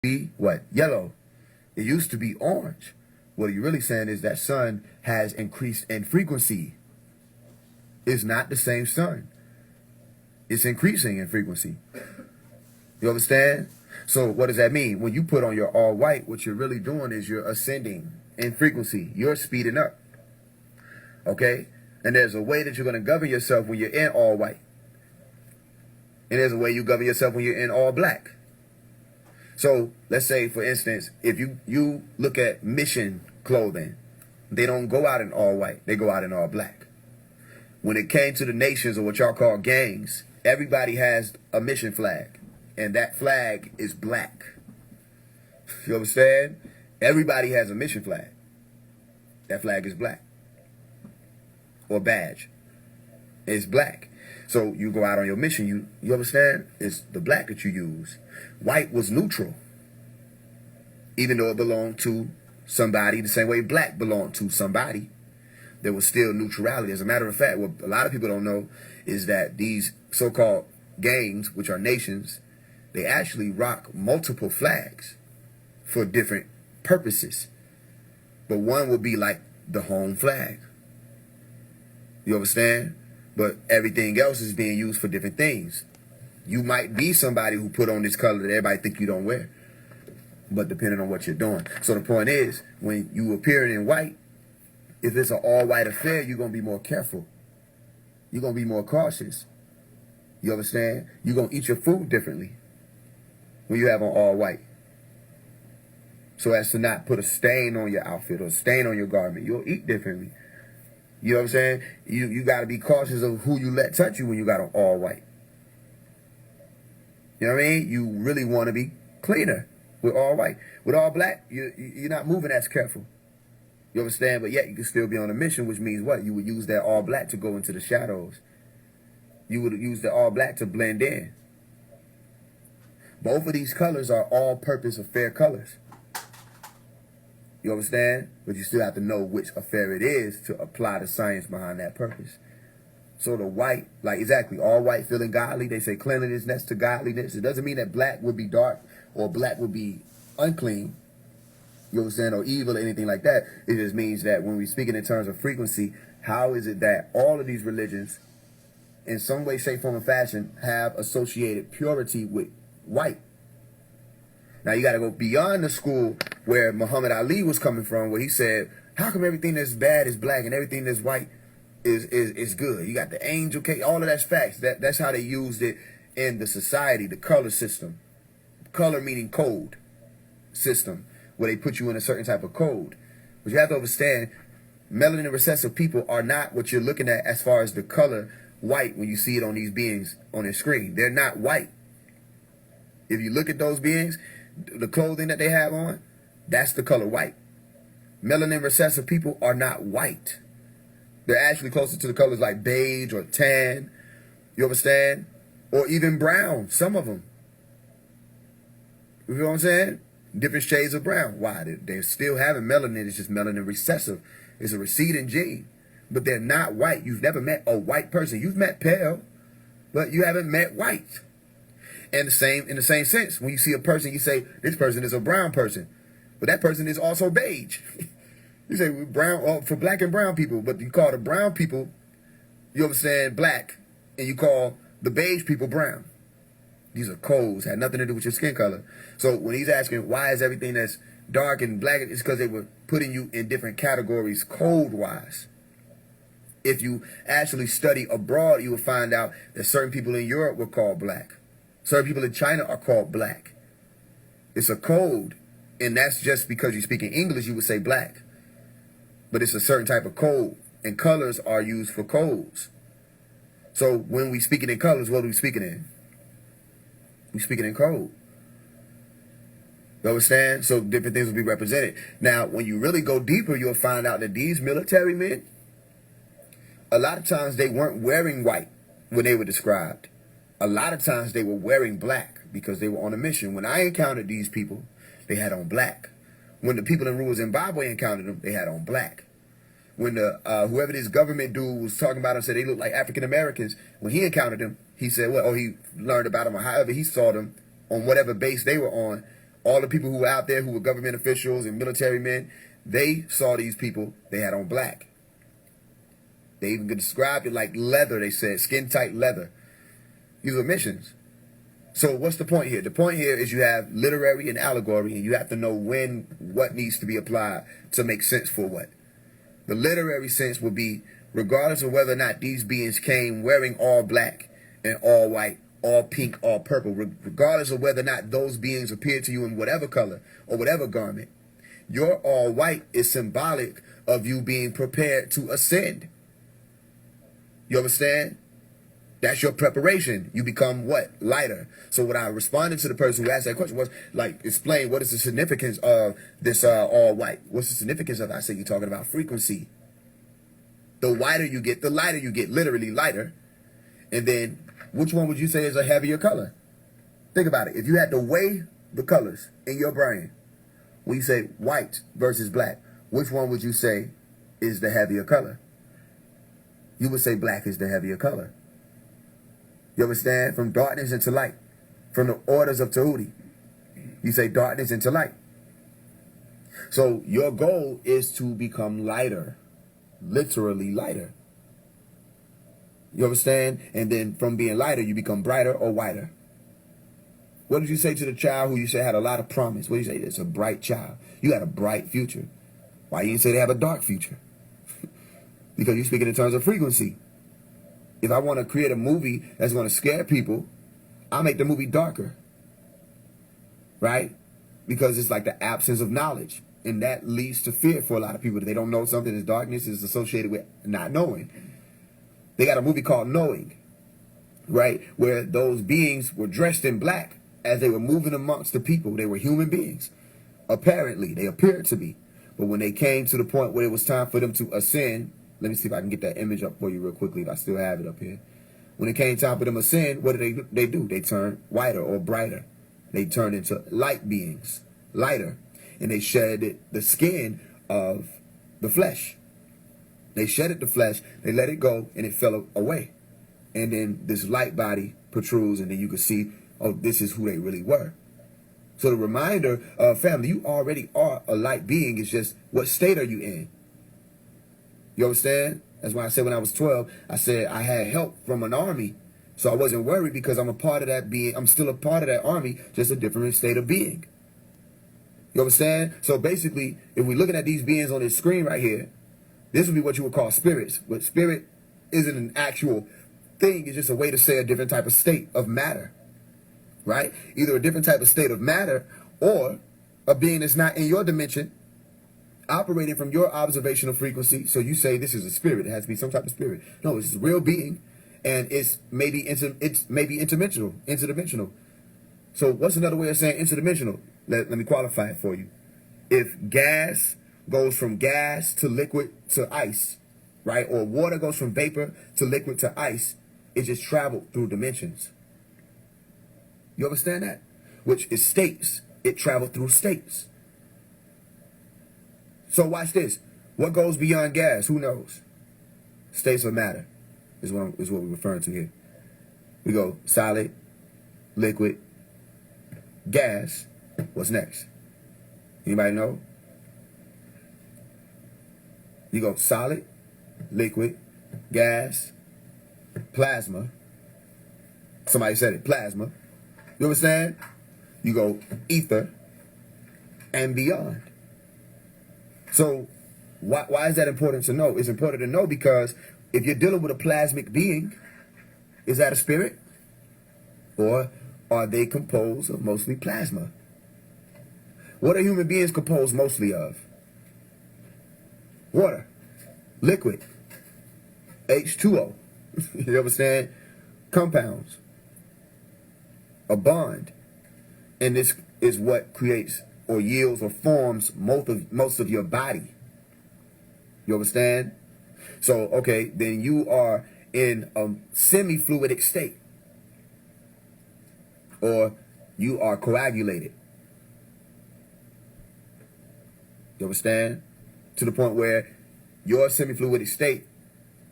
be what? Yellow. It used to be orange. What you're really saying is that sun has increased in frequency. It's not the same sun. It's increasing in frequency. You understand? So what does that mean? When you put on your all white, what you're really doing is you're ascending in frequency. You're speeding up. Okay? And there's a way that you're going to govern yourself when you're in all white. And there's a way you govern yourself when you're in all black. So let's say, for instance, if you look at mission clothing, they don't go out in all white. They go out in all black. When it came to the nations, or what y'all call gangs, everybody has a mission flag. And that flag is black. You understand? Everybody has a mission flag. That flag is black. Or badge. It's black. So you go out on your mission, you understand? It's the black that you use. White was neutral. Even though it belonged to somebody, the same way black belonged to somebody, there was still neutrality. As a matter of fact, what a lot of people don't know is that these so-called gangs, which are nations, they actually rock multiple flags for different purposes. But one would be like the home flag. You understand? But everything else is being used for different things. You might be somebody who put on this color that everybody think you don't wear, but depending on what you're doing. So the point is, when you appearing in white, if it's an all-white affair, you're going to be more careful. You're going to be more cautious. You understand? You're going to eat your food differently when you have on all white, so as to not put a stain on your outfit or a stain on your garment. You'll eat differently. You know what I'm saying? You got to be cautious of who you let touch you when you got on all white. You know what I mean? You really want to be cleaner with all white. With all black, you're not moving as careful. You understand? But yet you can still be on a mission, which means what? You would use that all black to go into the shadows. You would use the all black to blend in. Both of these colors are all-purpose affair colors. You understand? But you still have to know which affair it is to apply the science behind that purpose. So the white, like exactly, all white feeling godly. They say cleanliness next to godliness. It doesn't mean that black would be dark or black would be unclean. You understand? Or evil or anything like that. It just means that when we're speaking in terms of frequency, how is it that all of these religions, in some way, shape, form, or fashion, have associated purity with white? Now you got to go beyond the school where Muhammad Ali was coming from, where he said, how come everything that's bad is black and everything that's white is good? You got the angel cake, all of that's facts. That's how they used it in the society, the color system. Color meaning code system, where they put you in a certain type of code. But you have to understand, melanin recessive people are not what you're looking at as far as the color white when you see it on these beings on their screen. They're not white. If you look at those beings, the clothing that they have on, that's the color white. Melanin recessive people are not white. They're actually closer to the colors like beige or tan. You understand? Or even brown, some of them. You know what I'm saying? Different shades of brown. Why? They're still having melanin. It's just melanin recessive. It's a receding gene. But they're not white. You've never met a white person. You've met pale, but you haven't met white. And in the same sense, when you see a person, you say, this person is a brown person. But that person is also beige. You say brown for black and brown people, but you call the brown people, you understand, black, and you call the beige people brown. These are codes, had nothing to do with your skin color. So when he's asking why is everything that's dark and black, it's because they were putting you in different categories code-wise. If you actually study abroad, you will find out that certain people in Europe were called black. Certain people in China are called black. It's a code, and that's just because you speak in English, you would say black. But it's a certain type of code, and colors are used for codes. So when we speaking in colors, what are we speaking in? We speaking in code. You understand? So different things will be represented. Now, when you really go deeper, you'll find out that these military men, a lot of times they weren't wearing white when they were described. A lot of times they were wearing black because they were on a mission. When I encountered these people, they had on black. When the people in Rural Zimbabwe encountered them, they had on black. When the whoever this government dude was talking about them said they looked like African Americans, when he encountered them, he said, well, he learned about them or however he saw them on whatever base they were on, All the people who were out there who were government officials and military men, they saw these people, they had on black. They even described it like leather, they said, skin-tight leather. These were missions. So what's the point here? The point here is you have literary and allegory, and you have to know when what needs to be applied to make sense for what. The literary sense would be, regardless of whether or not these beings came wearing all black and all white, all pink, all purple, regardless of whether or not those beings appear to you in whatever color or whatever garment, your all white is symbolic of you being prepared to ascend. You understand? That's your preparation. You become what? Lighter. So what I responded to the person who asked that question was, like, explain what is the significance of this all white? What's the significance of that? I said, you're talking about frequency. The whiter you get, the lighter you get, literally lighter. And then, which one would you say is a heavier color? Think about it. If you had to weigh the colors in your brain, when you say white versus black, which one would you say is the heavier color? You would say black is the heavier color. You understand? From darkness into light. From the orders of Tahuti. You say darkness into light. So your goal is to become lighter. Literally lighter. You understand? And then from being lighter, you become brighter or whiter. What did you say to the child who you said had a lot of promise? What did you say? It's a bright child. You got a bright future. Why you didn't say they have a dark future? Because you're speaking in terms of frequency. If I want to create a movie that's going to scare people, I'll make the movie darker. Right? Because it's like the absence of knowledge. And that leads to fear for a lot of people. They don't know something is darkness is associated with not knowing. They got a movie called Knowing. Right? Where those beings were dressed in black as they were moving amongst the people. They were human beings. Apparently, they appeared to be. But when they came to the point where it was time for them to ascend, let me see if I can get that image up for you real quickly if I still have it up here. When it came time for them to ascend, what did they do? They turned whiter or brighter. They turned into light beings, lighter. And they shedded the skin of the flesh. They shedded the flesh, they let it go, and it fell away. And then this light body protrudes, and then you can see, oh, this is who they really were. So the reminder of family, you already are a light being. It's just, what state are you in? You understand? That's why I said when I was 12, I said I had help from an army. So I wasn't worried because I'm a part of that being. I'm still a part of that army, just a different state of being. You understand? So basically, if we're looking at these beings on this screen right here, this would be what you would call spirits. But spirit isn't an actual thing. It's just a way to say a different type of state of matter. Right? Either a different type of state of matter or a being that's not in your dimension, operating from your observational frequency. So you say this is a spirit. It has to be some type of spirit. No, it's a real being. And it's maybe interdimensional. So what's another way of saying interdimensional? Let me qualify it for you. If gas goes from gas to liquid to ice, right? Or water goes from vapor to liquid to ice, it just traveled through dimensions. You understand that? Which is states. It traveled through states. So watch this. What goes beyond gas? Who knows? States of matter is what we're referring to here. We go solid, liquid, gas. What's next? Anybody know? You go solid, liquid, gas, plasma. Somebody said it, plasma. You understand? You go ether and beyond. So why is that important to know? It's important to know because if you're dealing with a plasmic being, is that a spirit? Or are they composed of mostly plasma? What are human beings composed mostly of? Water, liquid, H2O. You understand? Compounds, a bond. And this is what creates or yields or forms most of your body. You understand? So, okay, then you are in a semi-fluidic state. Or you are coagulated. You understand? To the point where your semi-fluidic state,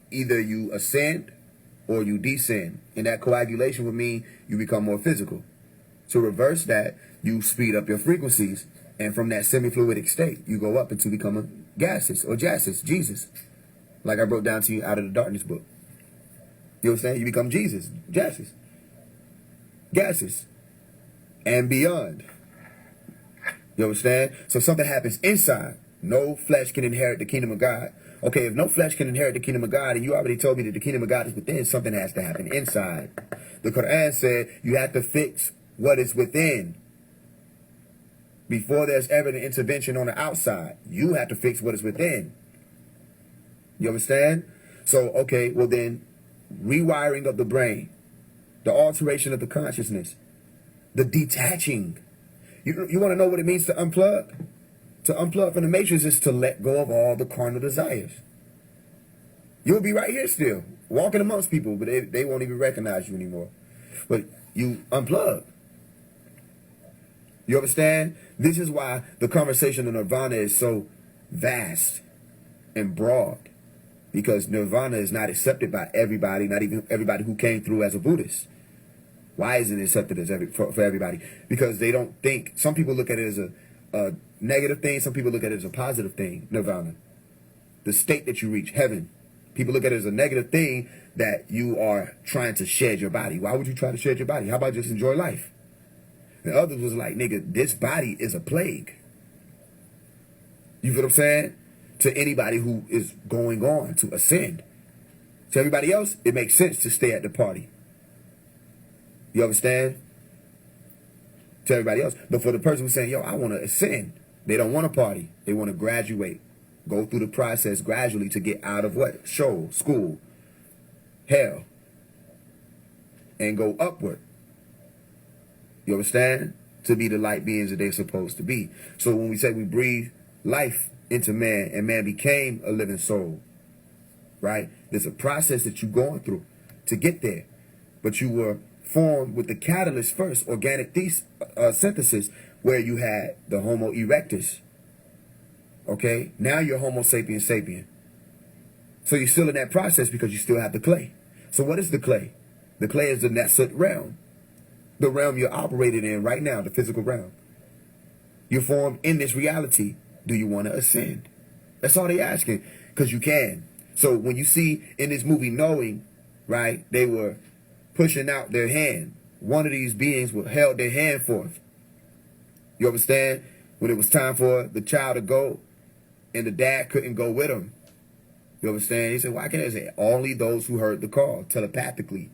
either you ascend or you descend. And that coagulation would mean you become more physical. To reverse that, you speed up your frequencies. And from that semi-fluidic state, you go up into becoming gaseous or jasus, Jesus. Like I broke down to you out of the darkness book. You understand? You become Jesus, jasus, gases, and beyond. You understand? So something happens inside. No flesh can inherit the kingdom of God. Okay, if no flesh can inherit the kingdom of God, and you already told me that the kingdom of God is within, something has to happen inside. The Quran said you have to fix what is within before there's ever an intervention on the outside. You have to fix what is within. You understand? So, okay, well then, rewiring of the brain, the alteration of the consciousness, the detaching. You want to know what it means to unplug? To unplug from the matrix is to let go of all the carnal desires. You'll be right here still, walking amongst people, but they won't even recognize you anymore. But you unplug. You understand? This is why the conversation of nirvana is so vast and broad. Because nirvana is not accepted by everybody, not even everybody who came through as a Buddhist. Why isn't it accepted as for everybody? Because they don't think, some people look at it as a negative thing, some people look at it as a positive thing, nirvana. The state that you reach, heaven. People look at it as a negative thing that you are trying to shed your body. Why would you try to shed your body? How about just enjoy life? And others was like, nigga, this body is a plague. You feel what I'm saying? To anybody who is going on to ascend. To everybody else, it makes sense to stay at the party. You understand? To everybody else. But for the person who's saying, yo, I want to ascend, they don't want to party. They want to graduate. Go through the process gradually to get out of what? School, hell, and go upward. You understand? To be the light beings that they're supposed to be. So when we say we breathe life into man and man became a living soul, right? There's a process that you're going through to get there. But you were formed with the catalyst first, organic synthesis, where you had the Homo erectus. Okay? Now you're Homo sapiens sapien. So you're still in that process because you still have the clay. So what is the clay? The clay is the Netsut realm. The realm you're operating in right now, the physical realm. You're formed in this reality. Do you want to ascend? That's all they're asking, because you can. So when you see in this movie Knowing, right, they were pushing out their hand. One of these beings held their hand forth. You understand? When it was time for the child to go, and the dad couldn't go with him. You understand? He said, why can't I say? Only those who heard the call, telepathically.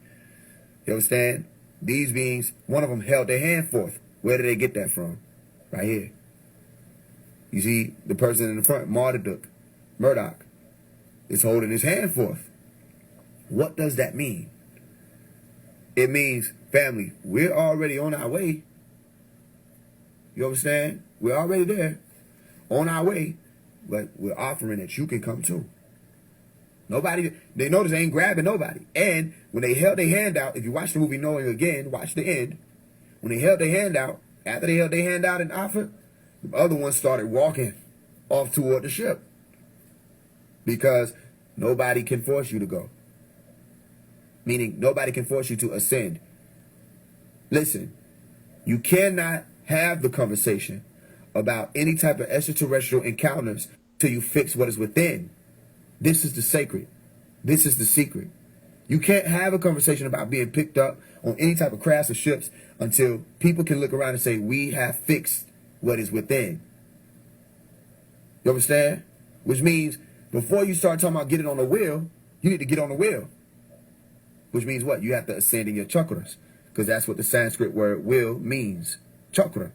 You understand? These beings, one of them held their hand forth. Where did they get that from? Right here. You see the person in the front, Murdoch, is holding his hand forth. What does that mean? It means, family, we're already on our way. You understand? We're already there, on our way, but we're offering that you can come too. Nobody, they notice they ain't grabbing nobody. And when they held their hand out, if you watch the movie Knowing again, watch the end. When they held their hand out, after they held their hand out and offered, the other ones started walking off toward the ship. Because nobody can force you to go. Meaning nobody can force you to ascend. Listen, you cannot have the conversation about any type of extraterrestrial encounters till you fix what is within. This is the sacred. This is the secret. You can't have a conversation about being picked up on any type of crafts or ships until people can look around and say, we have fixed what is within. You understand? Which means before you start talking about getting on the wheel, you need to get on the wheel. Which means what? You have to ascend in your chakras. Because that's what the Sanskrit word will means. Chakra.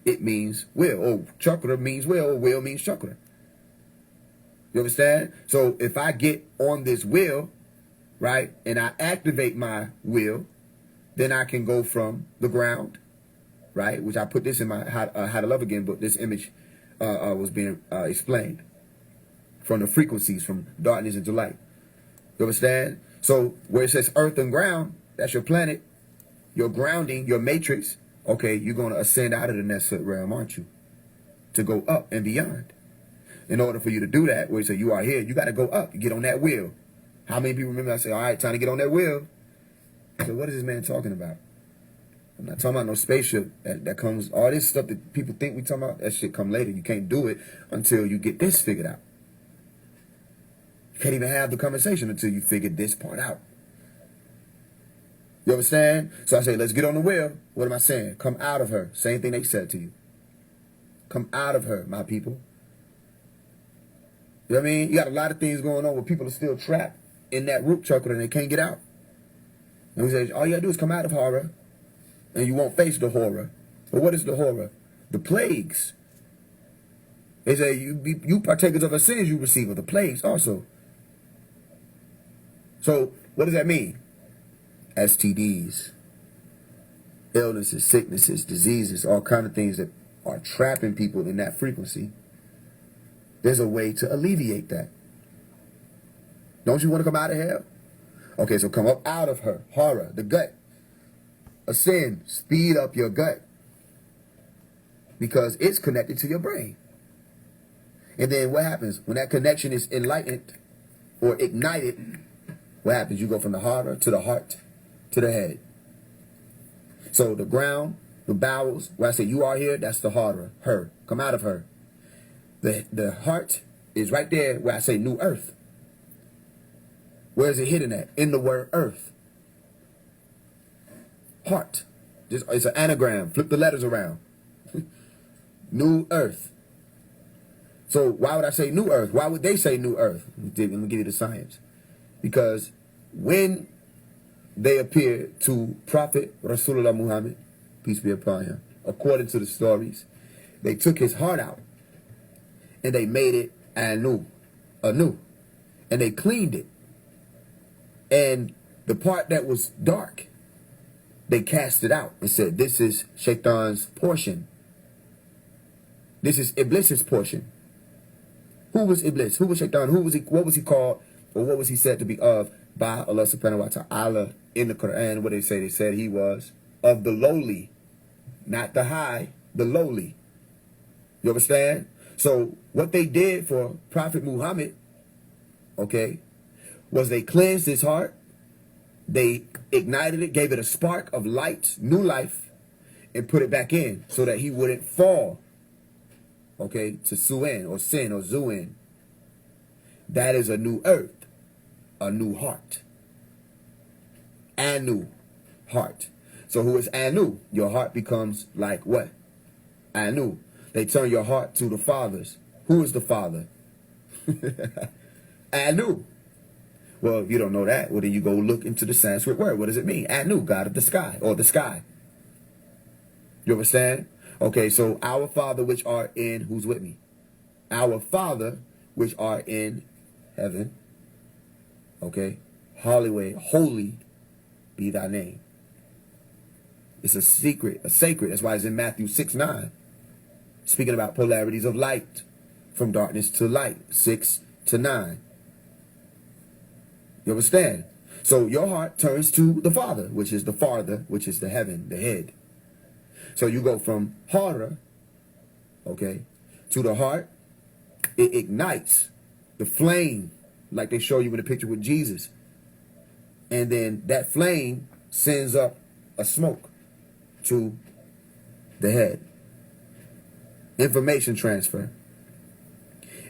It means will. Oh, chakra means will, or will means chakra. You understand? So if I get on this wheel, right, and I activate my will, then I can go from the ground, right, which I put this in my How to Love Again book. This image was being explained from the frequencies from darkness into light. You understand? So where it says earth and ground, that's your planet, your grounding, your matrix. Okay, you're going to ascend out of the Netsut realm, aren't you? To go up and beyond. In order for you to do that, where you say you are here, you got to go up. You get on that wheel. How many people remember I say, all right, time to get on that wheel? So what is this man talking about? I'm not talking about no spaceship that comes, all this stuff that people think we talking about, that shit come later. You can't do it until you get this figured out. You can't even have the conversation until you figure this part out. You understand? So I say, let's get on the wheel. What am I saying? Come out of her. Same thing they said to you. Come out of her, my people. You know what I mean? You got a lot of things going on where people are still trapped in that root chakra and they can't get out. And we say, all you gotta do is come out of horror and you won't face the horror. But what is the horror? The plagues. They say, you partakers of our sins you receive of the plagues also. So what does that mean? STDs, illnesses, sicknesses, diseases, all kind of things that are trapping people in that frequency. There's a way to alleviate that. Don't you want to come out of hell? Okay, so come up out of her. Horror, the gut. Ascend, speed up your gut. Because it's connected to your brain. And then what happens? When that connection is enlightened or ignited, what happens? You go from the horror to the heart to the head. So the ground, the bowels, where I say you are here, that's the horror, her. Come out of her. The heart is right there where I say new earth. Where is it hidden at? In the word earth. Heart. It's an anagram. Flip the letters around. New earth. So why would I say new earth? Why would they say new earth? Let me give you the science. Because when they appeared to Prophet Rasulullah Muhammad, peace be upon him, according to the stories, they took his heart out and they made it anew. And they cleaned it. And the part that was dark, they cast it out and said, this is Shaitan's portion. This is Iblis's portion. Who was Iblis? Who was Shaitan? Who was he? What was he called? Or what was he said to be of by Allah subhanahu wa ta'ala in the Quran? What they say? They said he was of the lowly, not the high, the lowly. You understand? So what they did for Prophet Muhammad, okay, was they cleansed his heart. They ignited it, gave it a spark of light, new life, and put it back in so that he wouldn't fall, okay, to Suin or sin or Zuin. That is a new earth, a new heart. Anu, heart. So who is Anu? Your heart becomes like what? Anu. They turn your heart to the fathers. Who is the father? Anu. Well, if you don't know that, well, then you go look into the Sanskrit word. What does it mean? Anu, God of the sky, or the sky. You understand? Okay, so our Father which art in, who's with me? Our Father which art in heaven. Okay? Holy be thy name. It's a secret, a sacred. That's why it's in Matthew 6:9. Speaking about polarities of light. From darkness to light. 6 to 9. You understand? So your heart turns to the Father, which is the farther, which is the heaven, the head. So you go from horror, okay, to the heart. It ignites the flame, like they show you in the picture with Jesus. And then that flame sends up a smoke to the head. Information transfer.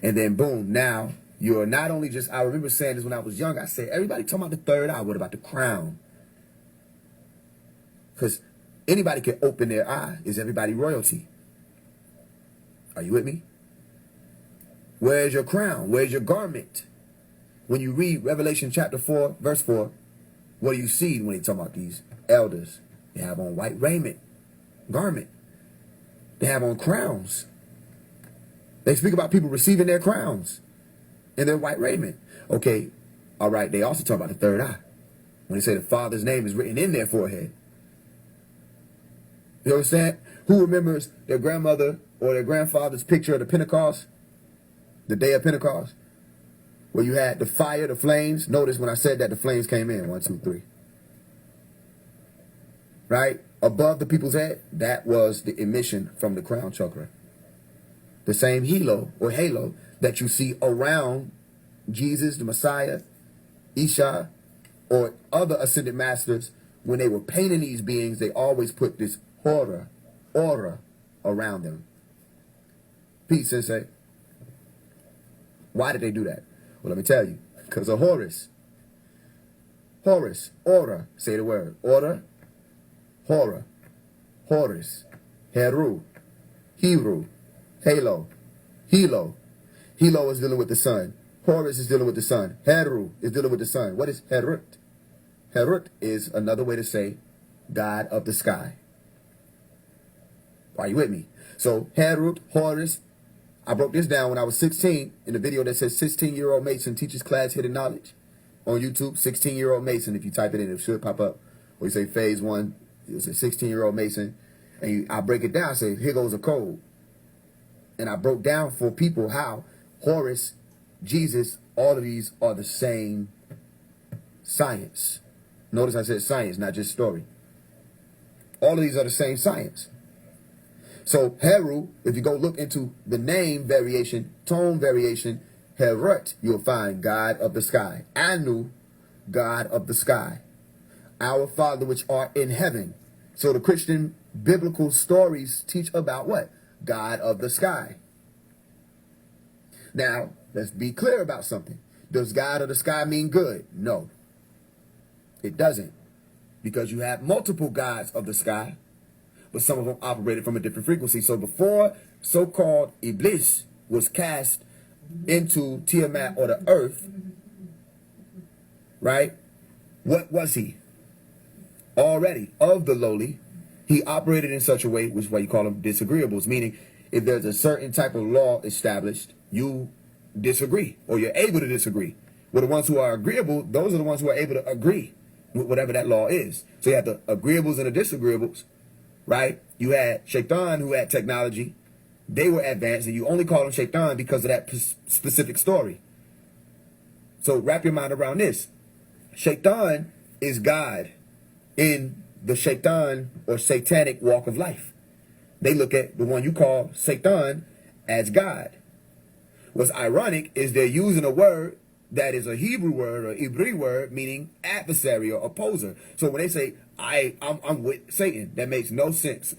And then boom, now you're not only just, I remember saying this when I was young, I said, everybody talking about the third eye, what about the crown? Because anybody can open their eye. Is everybody royalty? Are you with me? Where's your crown? Where's your garment? When you read Revelation chapter 4, verse 4, what do you see when they talk about these elders? They have on white raiment, garment. They have on crowns. They speak about people receiving their crowns in their white raiment. Okay, all right, they also talk about the third eye. When they say the Father's name is written in their forehead. You understand? Who remembers their grandmother or their grandfather's picture of the Pentecost? The day of Pentecost? Where you had the fire, the flames. Notice when I said that the flames came in. 1, 2, 3. Right? Above the people's head, that was the emission from the crown chakra. The same halo or halo that you see around Jesus, the Messiah, Isha, or other ascended masters when they were painting these beings, they always put this aura around them. Peace, Sensei. Why did they do that? Well, let me tell you. Because of Horus. Horus, aura. Say the word. Order, horror, Horus, Heru, Heru, Halo, Hilo. Hilo is dealing with the sun. Horus is dealing with the sun. Heru is dealing with the sun. What is Herut? Herut is another way to say God of the sky. Are you with me? So Herut, Horus, I broke this down when I was 16 in the video that says 16-year-old Mason teaches class hidden knowledge on YouTube. 16-year-old Mason, if you type it in, it should pop up. Or you say phase 1, it's a 16-year-old Mason. And I break it down, say, here goes a code. And I broke down for people how Horus, Jesus, all of these are the same science. Notice I said science, not just story. All of these are the same science. So Heru, if you go look into the name variation, tone variation, Herut, you'll find God of the sky. Anu, God of the sky. Our Father which art in heaven. So the Christian biblical stories teach about what? God of the sky. Now, let's be clear about something. Does God of the sky mean good? No, it doesn't. Because you have multiple gods of the sky, but some of them operated from a different frequency. So before so-called Iblis was cast into Tiamat or the earth, right? What was he? Already of the lowly, he operated in such a way, which is why you call them disagreeables, meaning if there's a certain type of law established, you disagree, or you're able to disagree. Well, the ones who are agreeable, those are the ones who are able to agree with whatever that law is. So you have the agreeables and the disagreeables, right? You had Shaitan, who had technology. They were advanced, and you only call them Shaitan because of that specific story. So wrap your mind around this. Shaitan is God in the Shaitan or satanic walk of life. They look at the one you call Satan as God. What's ironic is they're using a word that is a Hebrew word or Hebrew word meaning adversary or opposer. So when they say, I'm with Satan, that makes no sense.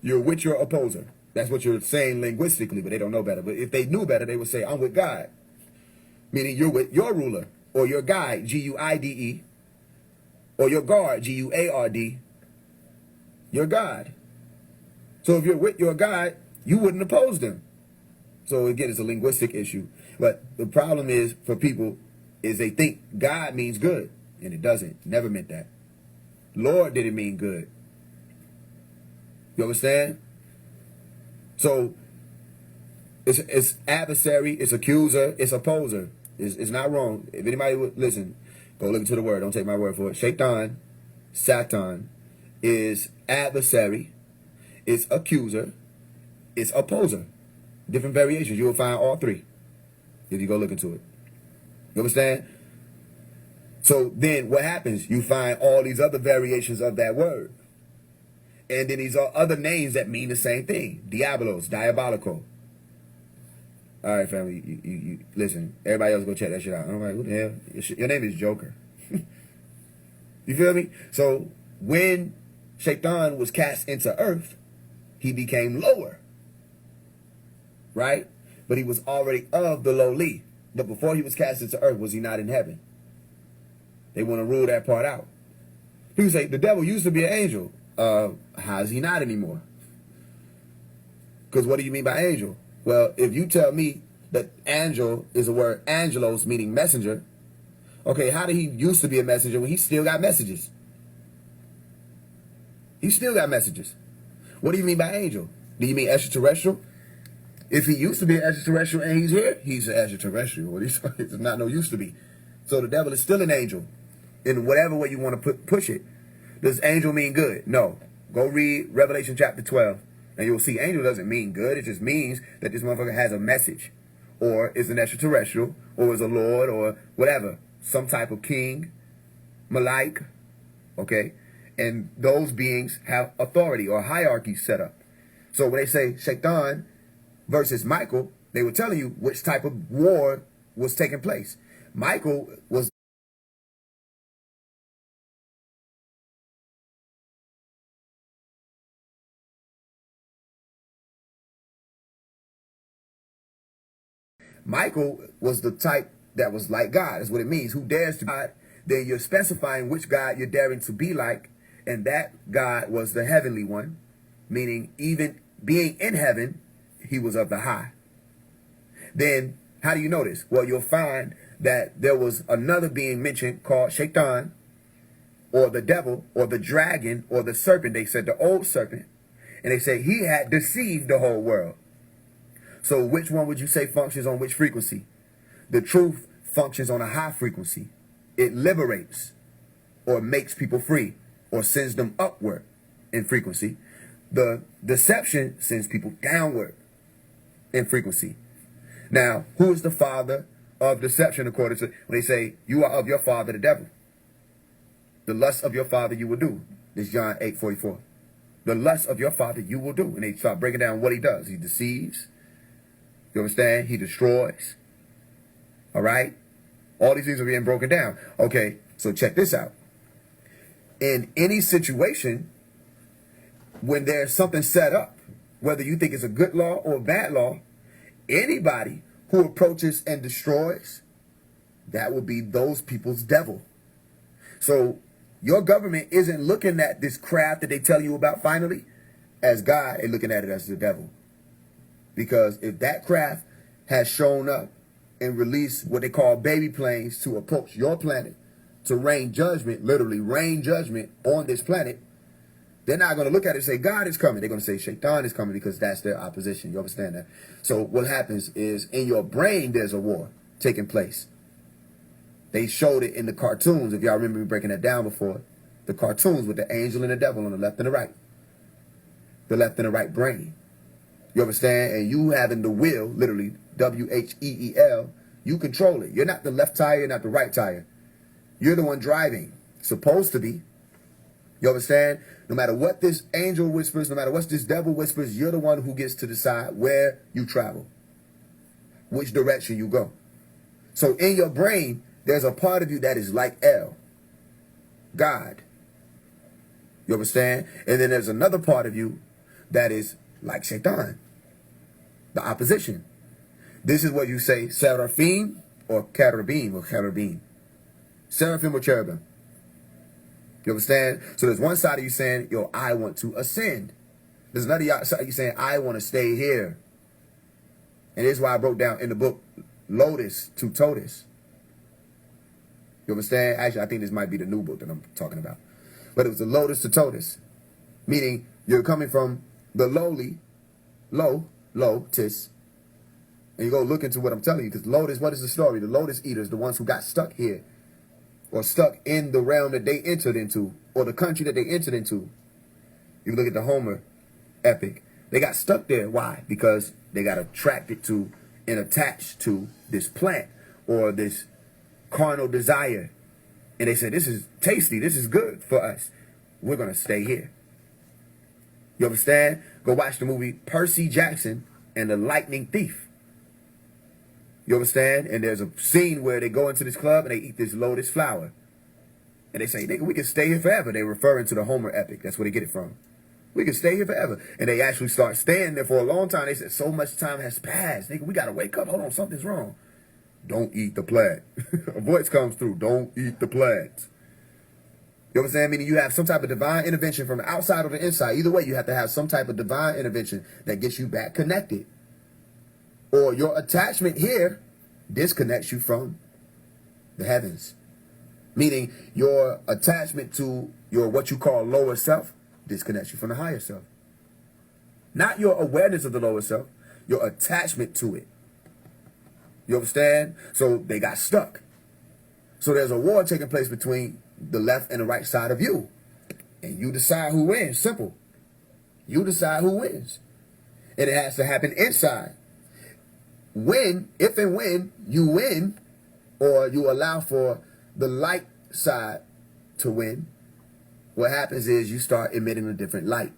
You're with your opposer. That's what you're saying linguistically, but they don't know better. But if they knew better, they would say, I'm with God. Meaning you're with your ruler or your guide, G-U-I-D-E, or your guard, G-U-A-R-D, your God. So if you're with your God, you wouldn't oppose them. So again, it's a linguistic issue. But the problem is for people is they think God means good, and it doesn't. Never meant that. Lord didn't mean good. You understand? So it's adversary, it's accuser, it's opposer. It's not wrong. If anybody would listen, go look into the word. Don't take my word for it. Shaitan, Satan, is adversary, it's accuser, it's opposer. Different variations. You will find all three if you go look into it. You understand? So then what happens? You find all these other variations of that word. And then these are other names that mean the same thing. Diabolos, diabolical. All right, family. You listen. Everybody else go check that shit out. I'm like, what the hell? Your name is Joker. You feel me? So when Shaitan was cast into earth, he became lower. Right? But he was already of the lowly. But before he was cast into earth, was he not in heaven? They want to rule that part out. People say, the devil used to be an angel. How is he not anymore? Because what do you mean by angel? Well, if you tell me that angel is a word angelos, meaning messenger, okay, how did he used to be a messenger when he still got messages? He still got messages. What do you mean by angel? Do you mean extraterrestrial? If he used to be an extraterrestrial and he's here, he's an extraterrestrial. It's not no used to be. So the devil is still an angel in whatever way you want to push it. Does angel mean good? No. Go read Revelation chapter 12 and you'll see angel doesn't mean good. It just means that this motherfucker has a message or is an extraterrestrial or is a lord or whatever. Some type of king, malaik, okay? And those beings have authority or hierarchy set up. So when they say Shaitan versus Michael, they were telling you which type of war was taking place. Michael was Michael was the type that was like God. That's what it means. Who dares to God? Then you're specifying which God you're daring to be like. And that God was the heavenly one, meaning even being in heaven, he was of the high. Then how do you know this? Well, you'll find that there was another being mentioned called Shaitan, or the devil, or the dragon, or the serpent. They said the old serpent. And they say he had deceived the whole world. So which one would you say functions on which frequency? The truth functions on a high frequency. It liberates or makes people free or sends them upward in frequency. The deception sends people downward in frequency. Now, who is the father of deception according to when they say you are of your father the devil? The lust of your father you will do. This is John 8:44. The lust of your father you will do. And they start breaking down what he does. He deceives. You understand? He destroys. All right? All these things are being broken down. Okay, so check this out. In any situation, when there's something set up, whether you think it's a good law or a bad law, anybody who approaches and destroys, that will be those people's devil. So your government isn't looking at this craft that they tell you about finally as God. They're looking at it as the devil. Because if that craft has shown up and released what they call baby planes to approach your planet, to rain judgment, literally rain judgment on this planet, they're not going to look at it and say, God is coming. They're going to say, Shaitan is coming, because that's their opposition. You understand that? So what happens is in your brain, there's a war taking place. They showed it in the cartoons. If y'all remember me breaking that down before, the cartoons with the angel and the devil on the left and the right. The left and the right brain. You understand? And you having the will, literally, W-H-E-E-L, you control it. You're not the left tire, you're not the right tire. You're the one driving. Supposed to be. You understand? No matter what this angel whispers, no matter what this devil whispers, you're the one who gets to decide where you travel, which direction you go. So in your brain, there's a part of you that is like El, God. You understand? And then there's another part of you that is like Shaitan, the opposition. This is what you say, Seraphim or Cherubim or Cherubim. Seraphim or cherubim. You understand? So there's one side of you saying, yo, I want to ascend. There's another side of you saying, I want to stay here. And this is why I broke down in the book, Lotus to Totus. You understand? Actually, I think this might be the new book that I'm talking about. But it was the Lotus to Totus. Meaning you're coming from the lowly, lotus. And you go look into what I'm telling you. Because Lotus, what is the story? The Lotus eaters, the ones who got stuck here. Or stuck in the realm that they entered into, or the country that they entered into. You look at the Homer epic. They got stuck there. Why? Because they got attracted to and attached to this plant or this carnal desire. And they said, this is tasty. This is good for us. We're going to stay here. You understand? Go watch the movie Percy Jackson and the Lightning Thief. You understand? And there's a scene where they go into this club and they eat this lotus flower. And they say, nigga, we can stay here forever. They're referring to the Homer epic. That's where they get it from. We can stay here forever. And they actually start staying there for a long time. They said, so much time has passed. Nigga, we got to wake up. Hold on, something's wrong. Don't eat the plant. A voice comes through. Don't eat the plant. You know what I'm saying? Meaning you have some type of divine intervention from the outside or the inside. Either way, you have to have some type of divine intervention that gets you back connected. Or your attachment here disconnects you from the heavens. Meaning your attachment to your what you call lower self disconnects you from the higher self. Not your awareness of the lower self, your attachment to it. You understand? So they got stuck. So there's a war taking place between the left and the right side of you. And you decide who wins. Simple. You decide who wins. And it has to happen inside. If and when you win, or you allow for the light side to win, what happens is you start emitting a different light,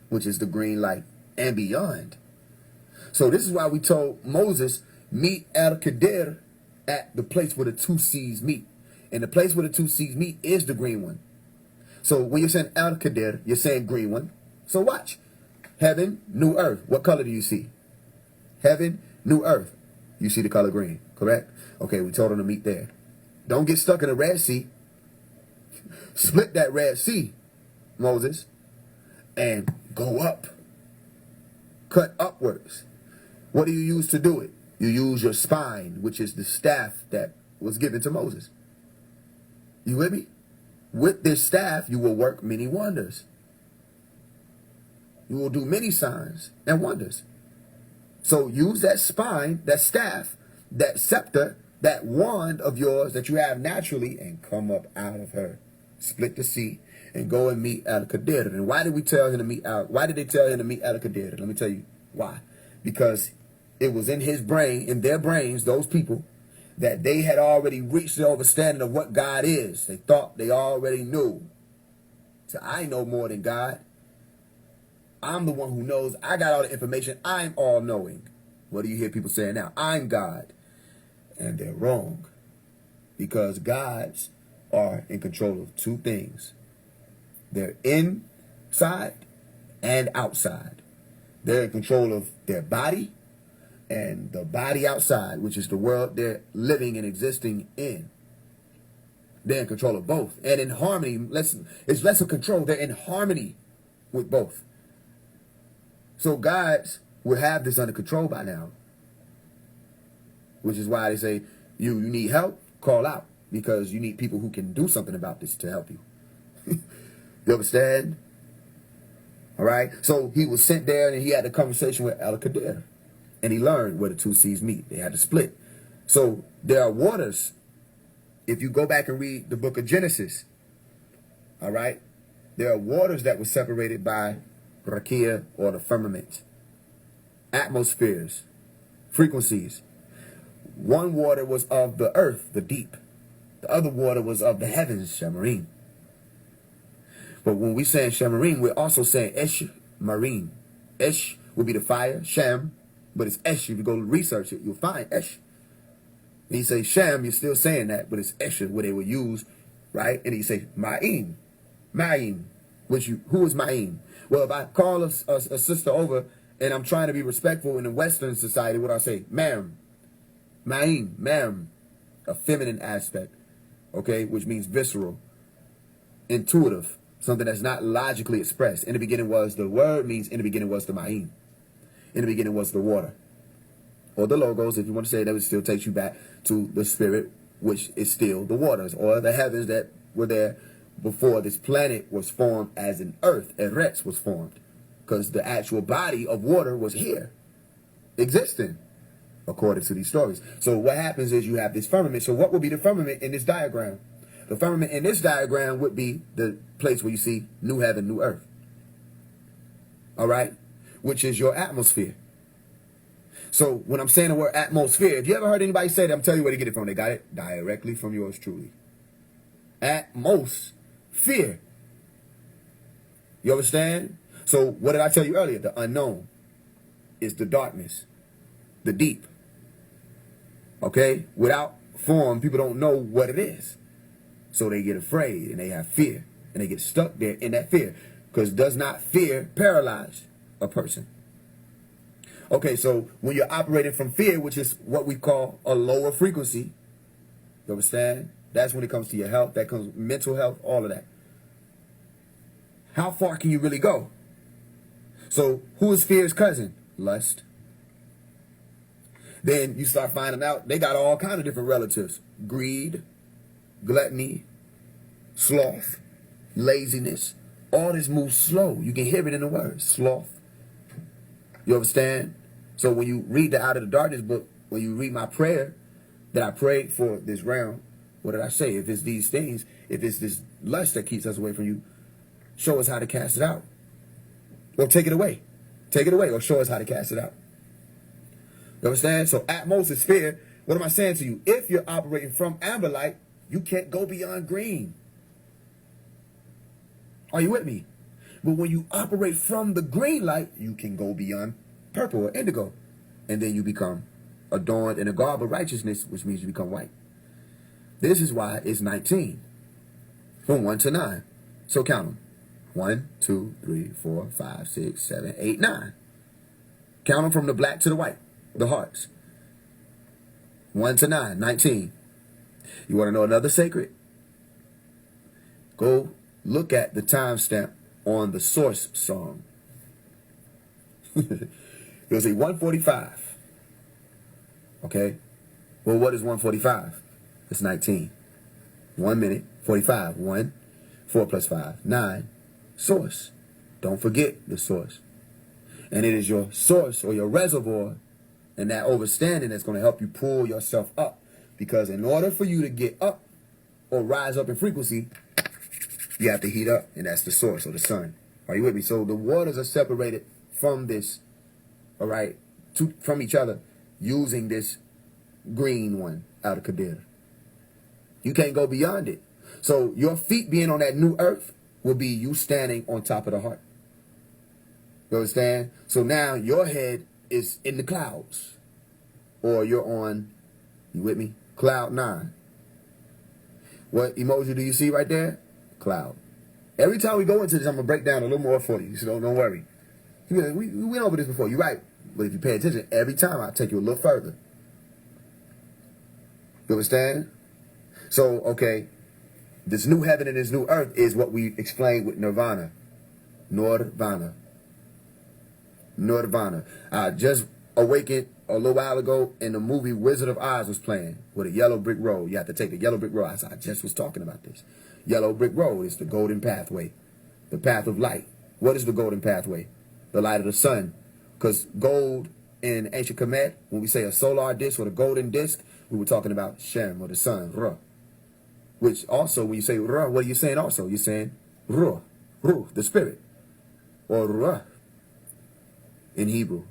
which is the green light and beyond. So this is why we told Moses, meet Al-Qadir at the place where the two seas meet. And the place where the two seas meet is the green one. So when you're saying Al-Qadir, you're saying green one. So watch. Heaven, new earth. What color do you see? heaven, new earth. You see the color green, correct? Okay, we told them to meet there. Don't get stuck in the Red Sea. Split that Red Sea, Moses, and go up. Cut upwards. What do you use to do it? You use your spine, which is the staff that was given to Moses. You with me? With this staff, you will work many wonders. You will do many signs and wonders. So use that spine, that staff, that scepter, that wand of yours that you have naturally, and come up out of her. Split the sea and go and meet Al-Qadir. And why did we tell him to meet Al? Why did they tell him to meet Al-Qadir? Let me tell you why. Because it was in his brain, in their brains, those people, that they had already reached the understanding of what God is. They thought they already knew. So I know more than God. I'm the one who knows. I got all the information. I'm all knowing. What do you hear people saying now? I'm God. And they're wrong. Because gods are in control of two things. They're inside and outside. They're in control of their body and the body outside, which is the world they're living and existing in. They're in control of both. And in harmony, it's less of control. They're in harmony with both. So gods would have this under control by now. Which is why they say, you need help, call out. Because you need people who can do something about this to help you. You understand? All right? So he was sent there and he had a conversation with Al-Qadir. And he learned where the two seas meet. They had to split. So there are waters. If you go back and read the book of Genesis, all right, there are waters that were separated by Rakia, or the firmament, atmospheres, frequencies. One water was of the earth, the deep. The other water was of the heavens, Shamarim. But when we say Shamarim, we're also saying Esh Marim. Esh would be the fire, Sham, but it's Esh. If you go research it, you'll find Esh. And you say Sham, you're still saying that, but it's Esh, where they would use, right? And you say Ma'im, Ma'im, who is Ma'im? Well, if I call a sister over and I'm trying to be respectful in the Western society, what I say? Ma'am, Ma'im, ma'am, a feminine aspect, okay, which means visceral, intuitive, something that's not logically expressed. In the beginning was the word, means in the beginning was the Ma'im. In the beginning was the water. Or the logos, if you want to say that, it still takes you back to the spirit, which is still the waters, or the heavens that were there before this planet was formed as an earth. Eretz was formed. Because the actual body of water was here, existing, according to these stories. So what happens is you have this firmament. So what would be the firmament in this diagram? The firmament in this diagram would be the place where you see new heaven, new earth. All right? Which is your atmosphere. So when I'm saying the word atmosphere, if you ever heard anybody say that, I'm telling you where to get it from. They got it directly from yours truly. Atmosphere. You understand? So what did I tell you earlier? The unknown is the darkness, the deep. Okay? Without form, people don't know what it is. So they get afraid and they have fear. And they get stuck there in that fear. Because does not fear paralyze a person? Okay, so when you're operating from fear, which is what we call a lower frequency, you understand? That's when it comes to your health. That comes mental health, all of that. How far can you really go? So who is fear's cousin? Lust. Then you start finding out they got all kinds of different relatives. Greed, gluttony, sloth, laziness. All this moves slow. You can hear it in the words. Sloth. You understand? So when you read the Out of the Darkness book, when you read my prayer that I prayed for this realm, what did I say? If it's these things, if it's this lust that keeps us away from you, show us how to cast it out. Or take it away. Take it away or show us how to cast it out. You understand? So atmos is fear. What am I saying to you? If you're operating from amber light, you can't go beyond green. Are you with me? But when you operate from the green light, you can go beyond purple or indigo. And then you become adorned in a garb of righteousness, which means you become white. This is why it's 19. From 1 to 9. So count them. 1, 2, 3, 4, 5, 6, 7, 8, 9. Count them from the black to the white. the hearts. 1 to 9, 19. You want to know another secret? Go look at the timestamp on the source song. You'll see 145. Okay? Well, what is 145? It's 19. 1 minute, 45. 1, 4 plus 5, 9. Source. Don't forget the source. And it is your source or your reservoir and that understanding that's going to help you pull yourself up. Because in order for you to get up or rise up in frequency, you have to heat up, and that's the source or the sun. Are you with me? So the waters are separated from this, all right, from each other using this green one out of Kadir. You can't go beyond it. So your feet being on that new earth will be you standing on top of the heart. You understand? So now your head is in the clouds. Or you're on, you with me? Cloud 9. What emoji do you see right there? Cloud. Every time we go into this, I'm going to break down a little more for you. So don't worry. We went over this before. You're right. But if you pay attention, every time I'll take you a little further. You understand? So, okay, this new heaven and this new earth is what we explained with nirvana. Nirvana. Nirvana. I just awakened a little while ago, and the movie Wizard of Oz was playing with a yellow brick road. You have to take the yellow brick road. I just was talking about this. Yellow brick road is the golden pathway, the path of light. What is the golden pathway? The light of the sun. Because gold in ancient Kemet, when we say a solar disk or the golden disk, we were talking about Shem or the sun, Ra. Which also, when you say Ra, what are you saying also? You're saying Ruh, the spirit, or Ra in Hebrew.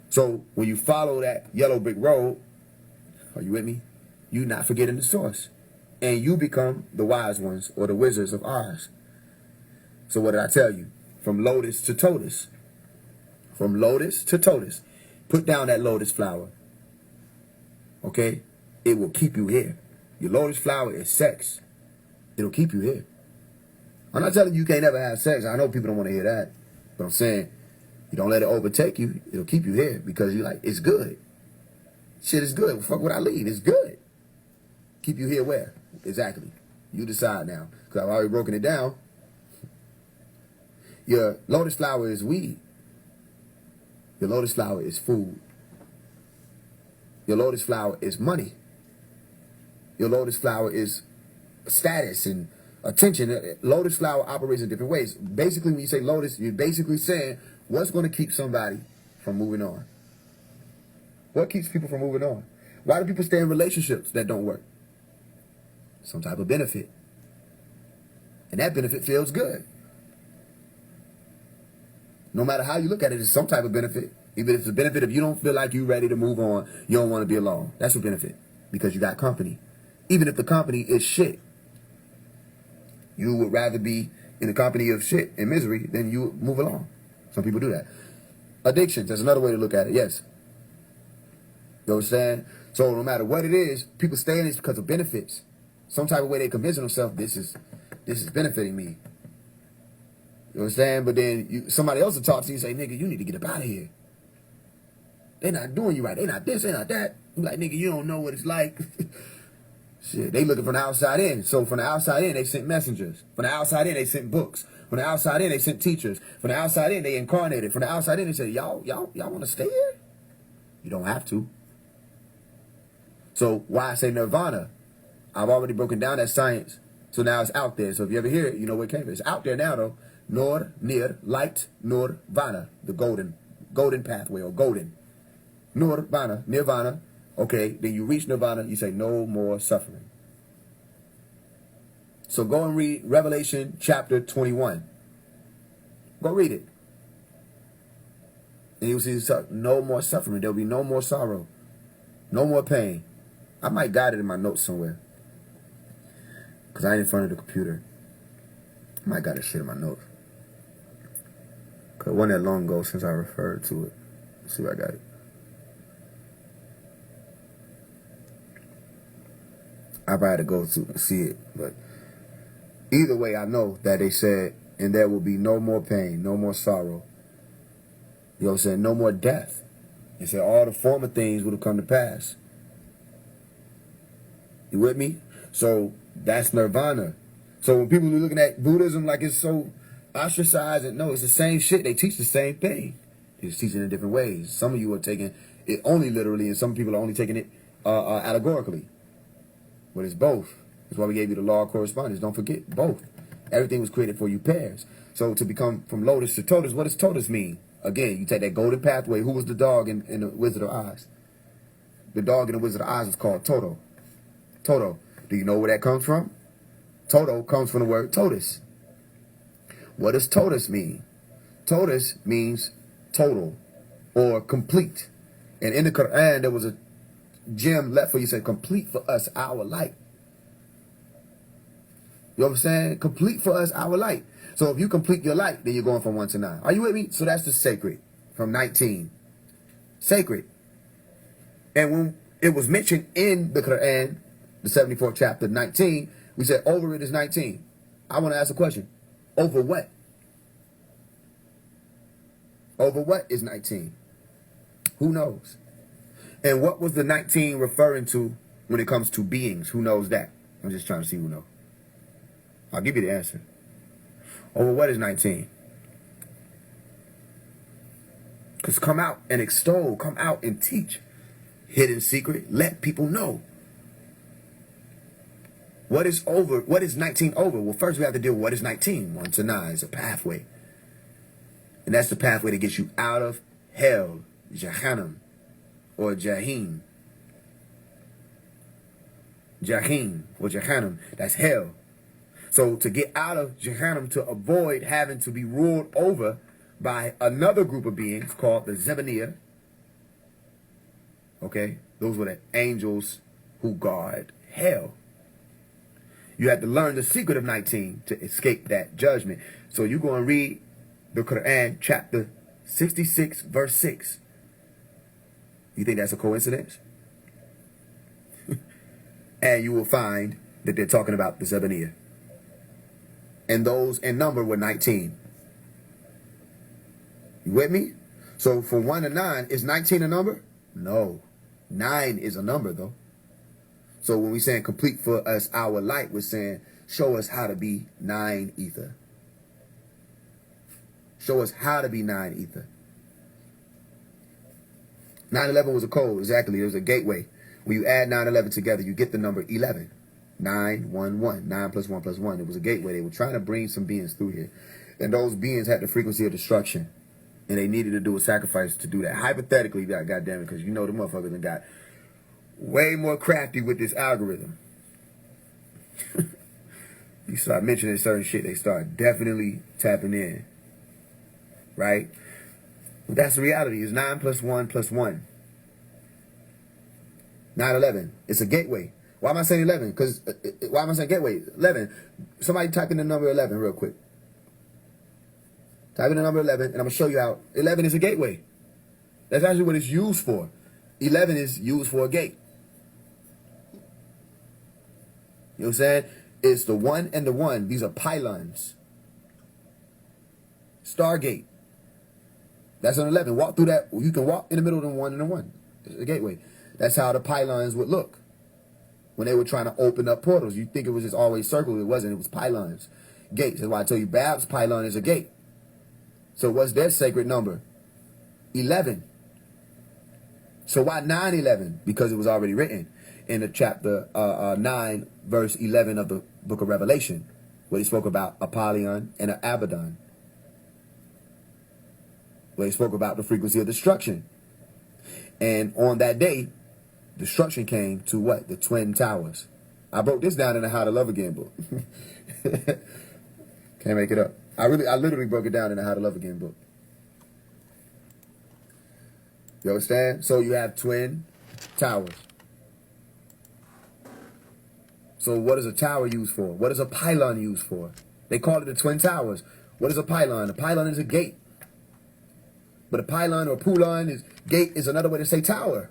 So when you follow that yellow brick road, are you with me? You're not forgetting the source. And you become the wise ones or the wizards of Oz. So what did I tell you? From lotus to totus. From lotus to totus. Put down that lotus flower. Okay? It will keep you here. Your lotus flower is sex. It'll keep you here. I'm not telling you you can't ever have sex. I know people don't want to hear that. But I'm saying, you don't let it overtake you. It'll keep you here because you're like, it's good. Shit is good. Fuck what I leave. It's good. Keep you here where? Exactly. You decide now. Because I've already broken it down. Your lotus flower is weed. Your lotus flower is food. Your lotus flower is money. Your lotus flower is status and attention. Lotus flower operates in different ways. Basically, when you say lotus, you're basically saying what's going to keep somebody from moving on. What keeps people from moving on? Why do people stay in relationships that don't work? Some type of benefit. And that benefit feels good. No matter how you look at it, it's some type of benefit. Even if it's a benefit, if you don't feel like you're ready to move on, you don't want to be alone. That's a benefit. Because you got company. Even if the company is shit. You would rather be in the company of shit and misery than you move along. Some people do that. Addictions, that's another way to look at it, yes. You understand? So no matter what it is, people stay in this because of benefits. Some type of way they convince themselves this is benefiting me. You understand? But then somebody else will talk to you and say, nigga, you need to get up out of here. They're not doing you right. They're not this, they're not that. You're like, nigga, you don't know what it's like. Shit, they looking from the outside in. So from the outside in, they sent messengers. From the outside in, they sent books. From the outside in, they sent teachers. From the outside in, they incarnated. From the outside in, they said, y'all want to stay here? You don't have to. So why I say nirvana? I've already broken down that science. So now it's out there. So if you ever hear it, you know where it came from. It's out there now, though. Nir, light, nirvana. The golden pathway, or golden. Nirvana. Okay, then you reach nirvana, you say no more suffering. So go and read Revelation chapter 21. Go read it. And you'll see no more suffering. There'll be no more sorrow. No more pain. I might got it in my notes somewhere. Because I ain't in front of the computer. I might got this shit in my notes. Because it wasn't that long ago since I referred to it. Let's see if I got it. I probably had to go to see it, but either way, I know that they said, and there will be no more pain, no more sorrow. You know what I'm saying? No more death. It said all the former things would have come to pass. You with me? So that's nirvana. So when people are looking at Buddhism like it's so ostracized, and no, it's the same shit. They teach the same thing. They're just teaching it in different ways. Some of you are taking it only literally, and some people are only taking it allegorically. But it's both. That's why we gave you the law of correspondence. Don't forget, both. Everything was created for you pairs. So to become from lotus to totus, what does totus mean? Again, you take that golden pathway. Who was the dog in the Wizard of Oz? The dog in the Wizard of Oz was called Toto. Toto. Do you know where that comes from? Toto comes from the word totus. What does totus mean? Totus means total or complete. And in the Quran, there was a gem left for you, said, complete for us our light. You understand? Complete for us our light. So if you complete your light, then you're going from 1 to 9. Are you with me? So that's the sacred from 19. Sacred. And when it was mentioned in the Quran, the 74th chapter, 19, we said over it is 19. I want to ask a question. Over what? Over what is 19? Who knows? And what was the 19 referring to when it comes to beings? Who knows that? I'm just trying to see who knows. I'll give you the answer. Over what is 19? Because come out and extol, come out and teach. Hidden secret, let people know. What is over? What is 19 over? Well, first we have to deal with what is 19. 1 to 9 is a pathway. And that's the pathway that gets you out of hell, Jahannam, or Jahim. Jahim or Jahannam, that's hell. So to get out of Jahannam, to avoid having to be ruled over by another group of beings called the Zebaniyah. Okay, those were the angels who guard hell. You have to learn the secret of 19 to escape that judgment. So you go and read the Quran, chapter 66, verse 6. You think that's a coincidence? And you will find that they're talking about the Zebaniyah. And those in number were 19. You with me? So from 1 to 9, is 19 a number? No. 9 is a number, though. So when we're saying complete for us our light, we're saying show us how to be 9 ether. Show us how to be 9 ether. 9/11 was a code, exactly. It was a gateway. When you add 9/11 together, you get the number 11. 911. 9 plus 1 plus 1. It was a gateway. They were trying to bring some beings through here. And those beings had the frequency of destruction. And they needed to do a sacrifice to do that. Hypothetically, God damn it, because you know the motherfuckers done got way more crafty with this algorithm. You start mentioning certain shit, they start definitely tapping in. Right? But that's the reality. It's 9 plus 1 plus 1. 9/11. It's a gateway. Why am I saying 11? Because why am I saying gateway? 11. Somebody type in the number 11 real quick. Type in the number 11, and I'm going to show you how 11 is a gateway. That's actually what it's used for. 11 is used for a gate. You know what I'm saying? It's the 1 and the 1. These are pylons. Stargate. That's an 11. Walk through that. You can walk in the middle of the 1 and the 1. It's a gateway. That's how the pylons would look when they were trying to open up portals. You think it was just always circles. It wasn't. It was pylons. Gates. That's why I tell you Bab's pylon is a gate. So what's their sacred number? 11. So why 9/11? Because it was already written in the chapter 9, verse 11 of the book of Revelation, where he spoke about Apollyon and Abaddon, where he spoke about the frequency of destruction. And on that day, destruction came to what? The Twin Towers. I broke this down in the How to Love Again book. Can't make it up. I literally broke it down in the How to Love Again book. You understand? So you have twin towers. So what is a tower used for? What is a pylon used for? They call it the Twin Towers. What is a pylon? A pylon is a gate. But a pylon or pulon is gate is another way to say tower.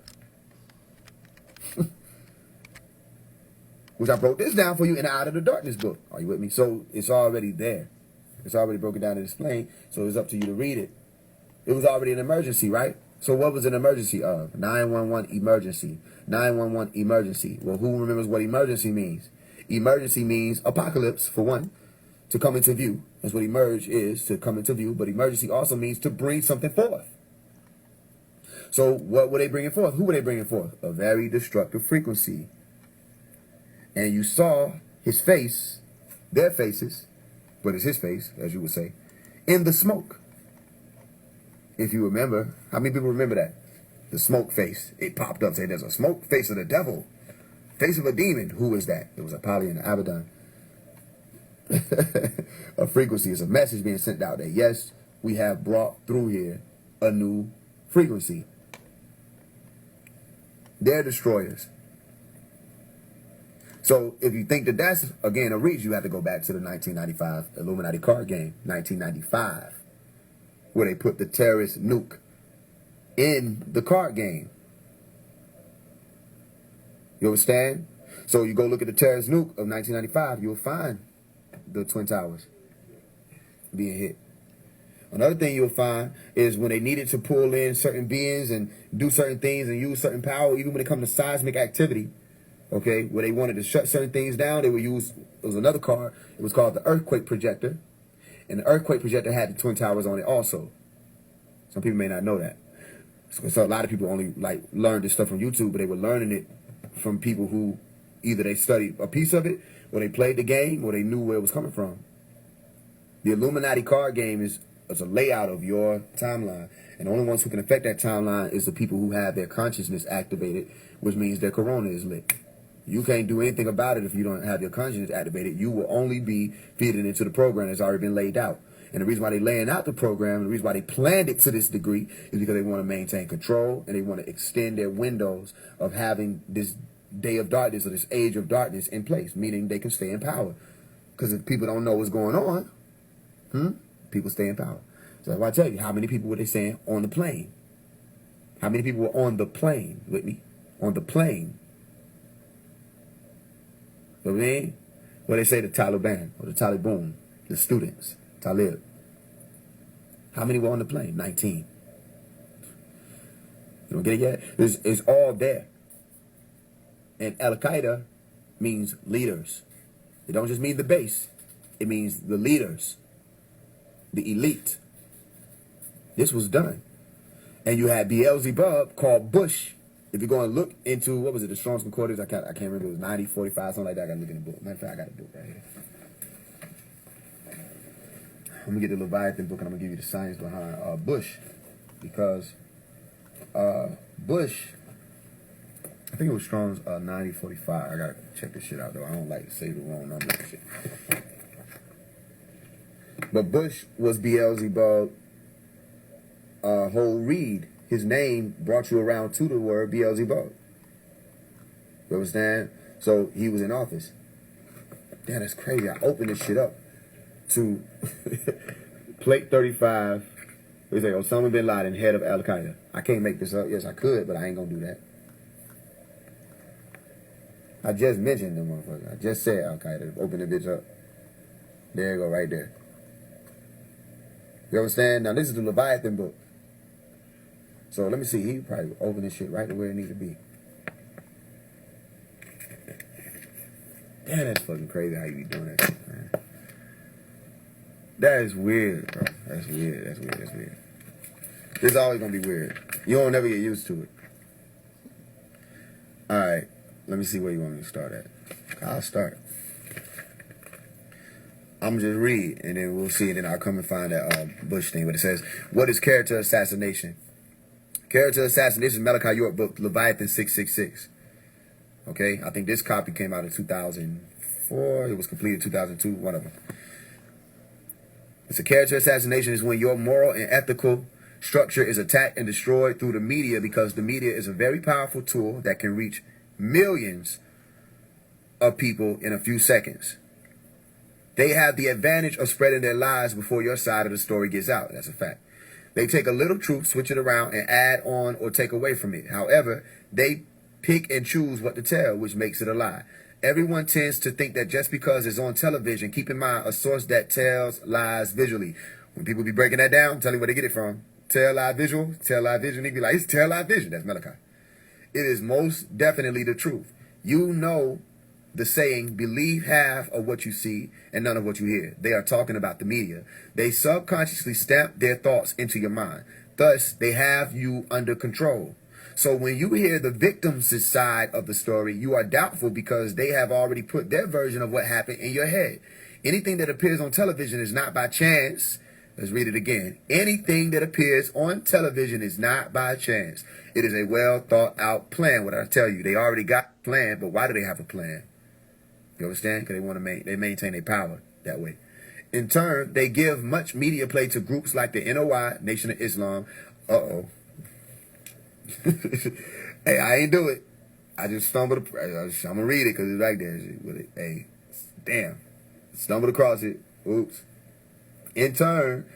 Which I broke this down for you in the Out of the Darkness book. Are you with me? So it's already there. It's already broken down and explained. So it's up to you to read it. It was already an emergency, right? So what was an emergency of? 911 emergency. 911 emergency. Well, who remembers what emergency means? Emergency means apocalypse, for one, to come into view. That's what emerge is, to come into view. But emergency also means to bring something forth. So what were they bringing forth? Who were they bringing forth? A very destructive frequency. And you saw his face, their faces, but it's his face, as you would say, in the smoke. If you remember, how many people remember that? The smoke face. It popped up, saying there's a smoke face of the devil. Face of a demon. Who is that? It was Apollyon Abaddon. A frequency is a message being sent out that, yes, we have brought through here a new frequency. They're destroyers. So if you think that that's, again, a reach, you have to go back to the 1995 Illuminati card game, 1995, where they put the terrorist nuke in the card game. You understand? So you go look at the terrorist nuke of 1995, you'll find the Twin Towers being hit. Another thing you'll find is when they needed to pull in certain beings and do certain things and use certain power, even when it comes to seismic activity, okay, where they wanted to shut certain things down, they would use, it was another card, it was called the earthquake projector. And the earthquake projector had the Twin Towers on it also. Some people may not know that. So a lot of people only learned this stuff from YouTube, but they were learning it from people who either they studied a piece of it, or they played the game, or they knew where it was coming from. The Illuminati card game is a layout of your timeline. And the only ones who can affect that timeline is the people who have their consciousness activated, which means their corona is lit. You can't do anything about it if you don't have your consciousness activated. You will only be feeding into the program that's already been laid out. And the reason why they're laying out the program, the reason why they planned it to this degree, is because they want to maintain control and they want to extend their windows of having this day of darkness or this age of darkness in place, meaning they can stay in power. Because if people don't know what's going on, people stay in power. So if I tell you, how many people were they saying on the plane? How many people were on the plane with me? On the plane. You know what I mean? What they say, the Taliban or the Taliban, the students, Talib. How many were on the plane? 19. You don't get it yet? It's all there. And Al-Qaeda means leaders. It don't just mean the base. It means the leaders, the elite. This was done. And you had Beelzebub called Bush. If you're going to look into, what was it, the Strong's Concordance, I can't remember, it was 90, 45, something like that. I got to look in the book. Matter of fact, I got a book right here. I'm going to get the Leviathan book and I'm going to give you the science behind Bush. Because Bush, I think it was Strong's 9045. I got to check this shit out, though. I don't like to say the wrong number and shit. But Bush was Beelzebub whole read. His name brought you around to the word Beelzebub. You understand? So he was in office. Damn, that's crazy. I opened this shit up to plate 35. They say Osama bin Laden, head of Al-Qaeda. I can't make this up. Yes, I could, but I ain't gonna do that. I just mentioned them motherfuckers. I just said Al-Qaeda. Open the bitch up. There you go, right there. You understand? Now this is the Leviathan book. So let me see. He probably open this shit right to where it needs to be. Damn, that's fucking crazy how you be doing that shit, man. That is weird, bro. That's weird. That's weird. That's weird. This is always gonna be weird. You don't never get used to it. All right. Let me see where you want me to start at. I'll start. I'm just read, and then we'll see, and then I'll come and find that Bush thing. But it says, what is character assassination? Character assassination, Malachi York book, Leviathan 666. Okay, I think this copy came out in 2004. It was completed in 2002, one of them. It's a character assassination is when your moral and ethical structure is attacked and destroyed through the media, because the media is a very powerful tool that can reach millions of people in a few seconds. They have the advantage of spreading their lies before your side of the story gets out. That's a fact. They take a little truth, switch it around, and add on or take away from it. However, they pick and choose what to tell, which makes it a lie. Everyone tends to think that just because it's on television, keep in mind, a source that tells lies visually. When people be breaking that down, tell you where they get it from. tail eye visual, tail eye vision. He'd be like, it's tail eye vision. That's Malachi. It is most definitely the truth. You know the saying, believe half of what you see and none of what you hear. They are talking about the media. They subconsciously stamp their thoughts into your mind. Thus, they have you under control. So when you hear the victim's side of the story, you are doubtful because they have already put their version of what happened in your head. Anything that appears on television is not by chance. Let's read it again. Anything that appears on television is not by chance. It is a well thought out plan. What I tell you, they already got a plan, but why do they have a plan? You understand? Because they want to they maintain their power that way. In turn, they give much media play to groups like the NOI, Nation of Islam. Uh-oh. Hey, I ain't do it. I just stumbled. I'm going to read it because it's right there. Hey, damn. Stumbled across it. Oops. In turn,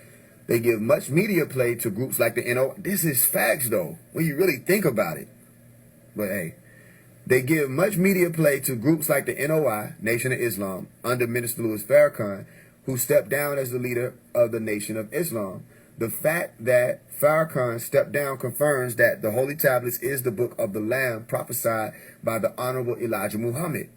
they give much media play to groups like the NOI. This is facts, though, when you really think about it. But, hey, they give much media play to groups like the NOI, Nation of Islam, under Minister Louis Farrakhan, who stepped down as the leader of the Nation of Islam. The fact that Farrakhan stepped down confirms that the Holy Tablets is the book of the Lamb prophesied by the Honorable Elijah Muhammad.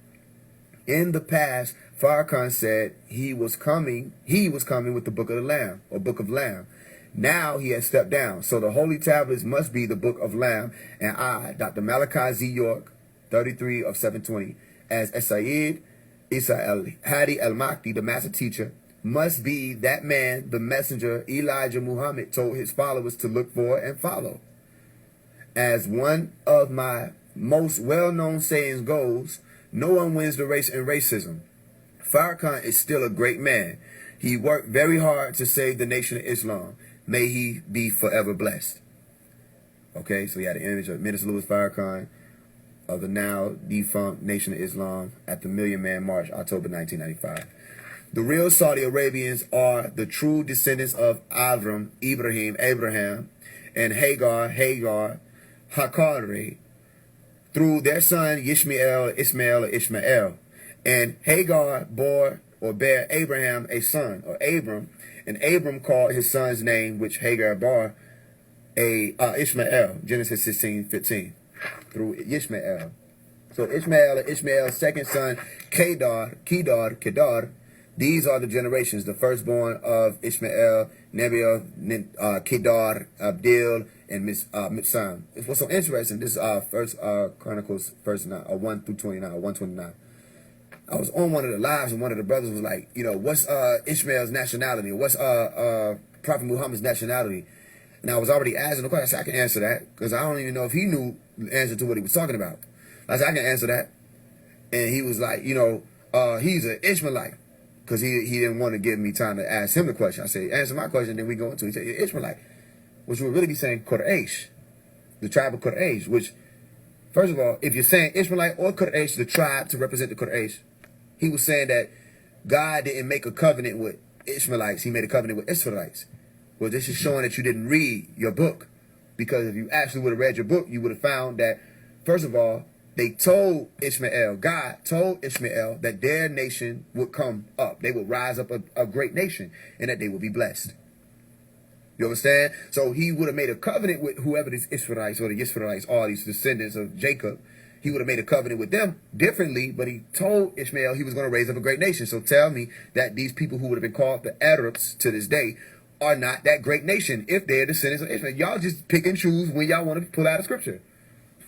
In the past, Farrakhan said he was coming with the book of the Lamb, or book of Lamb. Now he has stepped down. So the Holy Tablets must be the book of Lamb. And I, Dr. Malachi Z. York, 33 of 720, as Sayyid Isa al-Hadi al-Mahdi, the master teacher, must be that man, the messenger Elijah Muhammad told his followers to look for and follow. As one of my most well-known sayings goes, no one wins the race in racism. Farrakhan is still a great man. He worked very hard to save the Nation of Islam. May he be forever blessed. Okay, so you had the image of Minister Louis Farrakhan of the now defunct Nation of Islam at the Million Man March, October 1995. The real Saudi Arabians are the true descendants of Avram, Abraham, and Hagar, Hakari, through their son Ishmael. And Hagar bore Abraham a son, or Abram, and Abram called his son's name, which Hagar bore, Ishmael, Genesis 16:15, through Ishmael. So Ishmael's second son, Kedar, these are the generations, the firstborn of Ishmael, Nebiel, Kedar, Abdil, and Mibsam. What's so interesting, this is First Chronicles, 1 through 29, 129. I was on one of the lives, and one of the brothers was like, you know, what's Ishmael's nationality? What's Prophet Muhammad's nationality? And I was already asking the question. I said, I can answer that, because I don't even know if he knew the answer to what he was talking about. I said, I can answer that. And he was like, you know, he's an Ishmaelite. Because he didn't want to give me time to ask him the question. I said, answer my question, then we go into it. He said, Ishmaelite, which would really be saying Quraysh, the tribe of Quraysh, which, first of all, if you're saying Ishmaelite or Quraysh, the tribe to represent the Quraysh, he was saying that God didn't make a covenant with Ishmaelites. He made a covenant with Israelites. Well, this is showing that you didn't read your book. Because if you actually would have read your book, you would have found that, first of all, they told Ishmael, God told Ishmael that their nation would come up. They would rise up a great nation and that they would be blessed. You understand? So he would have made a covenant with whoever these Israelites or the Israelites are, these descendants of Jacob. He would have made a covenant with them differently, but he told Ishmael he was going to raise up a great nation. So tell me that these people who would have been called the Arabs to this day are not that great nation if they're descendants of Ishmael. Y'all just pick and choose when y'all want to pull out of scripture.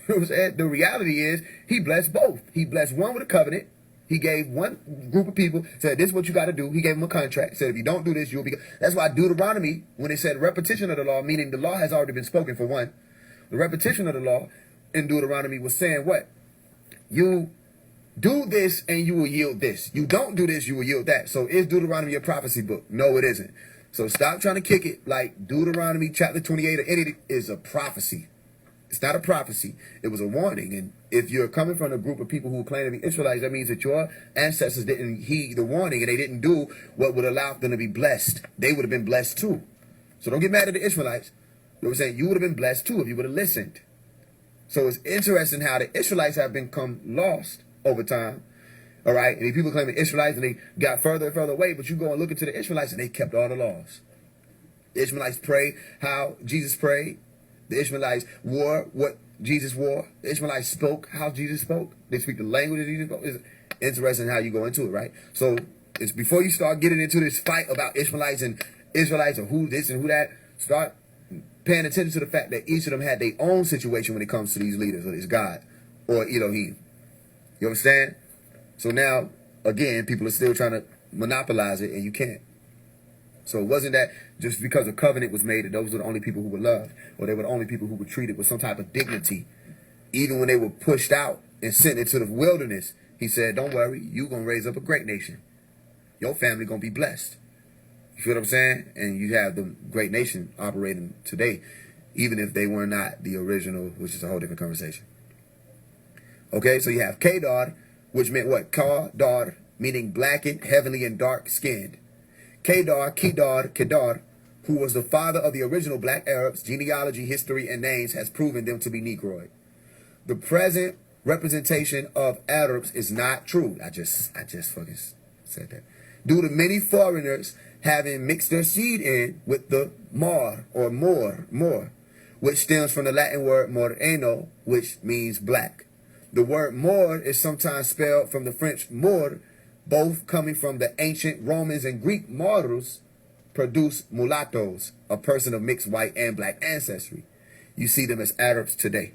The reality is he blessed both. He blessed one with a covenant. He gave one group of people, said, this is what you got to do. He gave them a contract, said, if you don't do this, you'll be... That's why Deuteronomy, when it said repetition of the law, meaning the law has already been spoken for one. The repetition of the law in Deuteronomy was saying what? You do this and you will yield this. You don't do this, you will yield that. So is Deuteronomy a prophecy book? No, it isn't. So stop trying to kick it like Deuteronomy chapter 28 or anything is a prophecy. It's not a prophecy. It was a warning. And if you're coming from a group of people who claim to be Israelites, that means that your ancestors didn't heed the warning and they didn't do what would allow them to be blessed. They would have been blessed too. So don't get mad at the Israelites. You know what I'm saying? You would have been blessed too if you would have listened. So it's interesting how the Israelites have become lost over time. All right? And if people claim the Israelites and they got further and further away, but you go and look into the Israelites and they kept all the laws. The Ishmaelites pray how Jesus prayed. The Ishmaelites wore what Jesus wore. The Ishmaelites spoke how Jesus spoke. They speak the language that Jesus spoke. It's interesting how you go into it, right? So it's before you start getting into this fight about Ishmaelites or who this and who that, start paying attention to the fact that each of them had their own situation when it comes to these leaders or this God or Elohim. You understand? So now, again, people are still trying to monopolize it, and you can't. So it wasn't that just because a covenant was made that those were the only people who were loved, or they were the only people who were treated with some type of dignity. Even when they were pushed out and sent into the wilderness, he said, don't worry, you're going to raise up a great nation. Your family going to be blessed. You feel what I'm saying? And you have the great nation operating today, even if they were not the original, which is a whole different conversation. Okay, so you have Kedar, which meant what? Kadar, meaning blackened, heavenly, and dark-skinned. Kedar, who was the father of the original black Arabs, genealogy, history, and names has proven them to be Negroid. The present representation of Arabs is not true. I just fucking said that. Due to many foreigners having mixed their seed in with the Mar or Moor, which stems from the Latin word moreno, which means black. The word Moor is sometimes spelled from the French Moor, both coming from the ancient Romans and Greek Moros, produce mulattoes, a person of mixed white and black ancestry. You see them as Arabs today.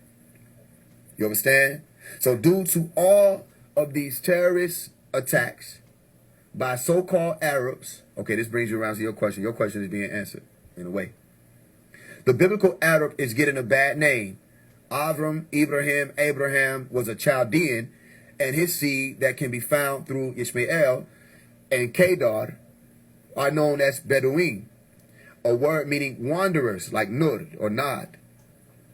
You understand? So due to all of these terrorist attacks by so-called Arabs, okay, this brings you around to your question. Your question is being answered in a way. The biblical Arab is getting a bad name. Abraham was a Chaldean, and his seed that can be found through Ishmael and Kedar are known as Bedouin, a word meaning wanderers like Nur or Nad,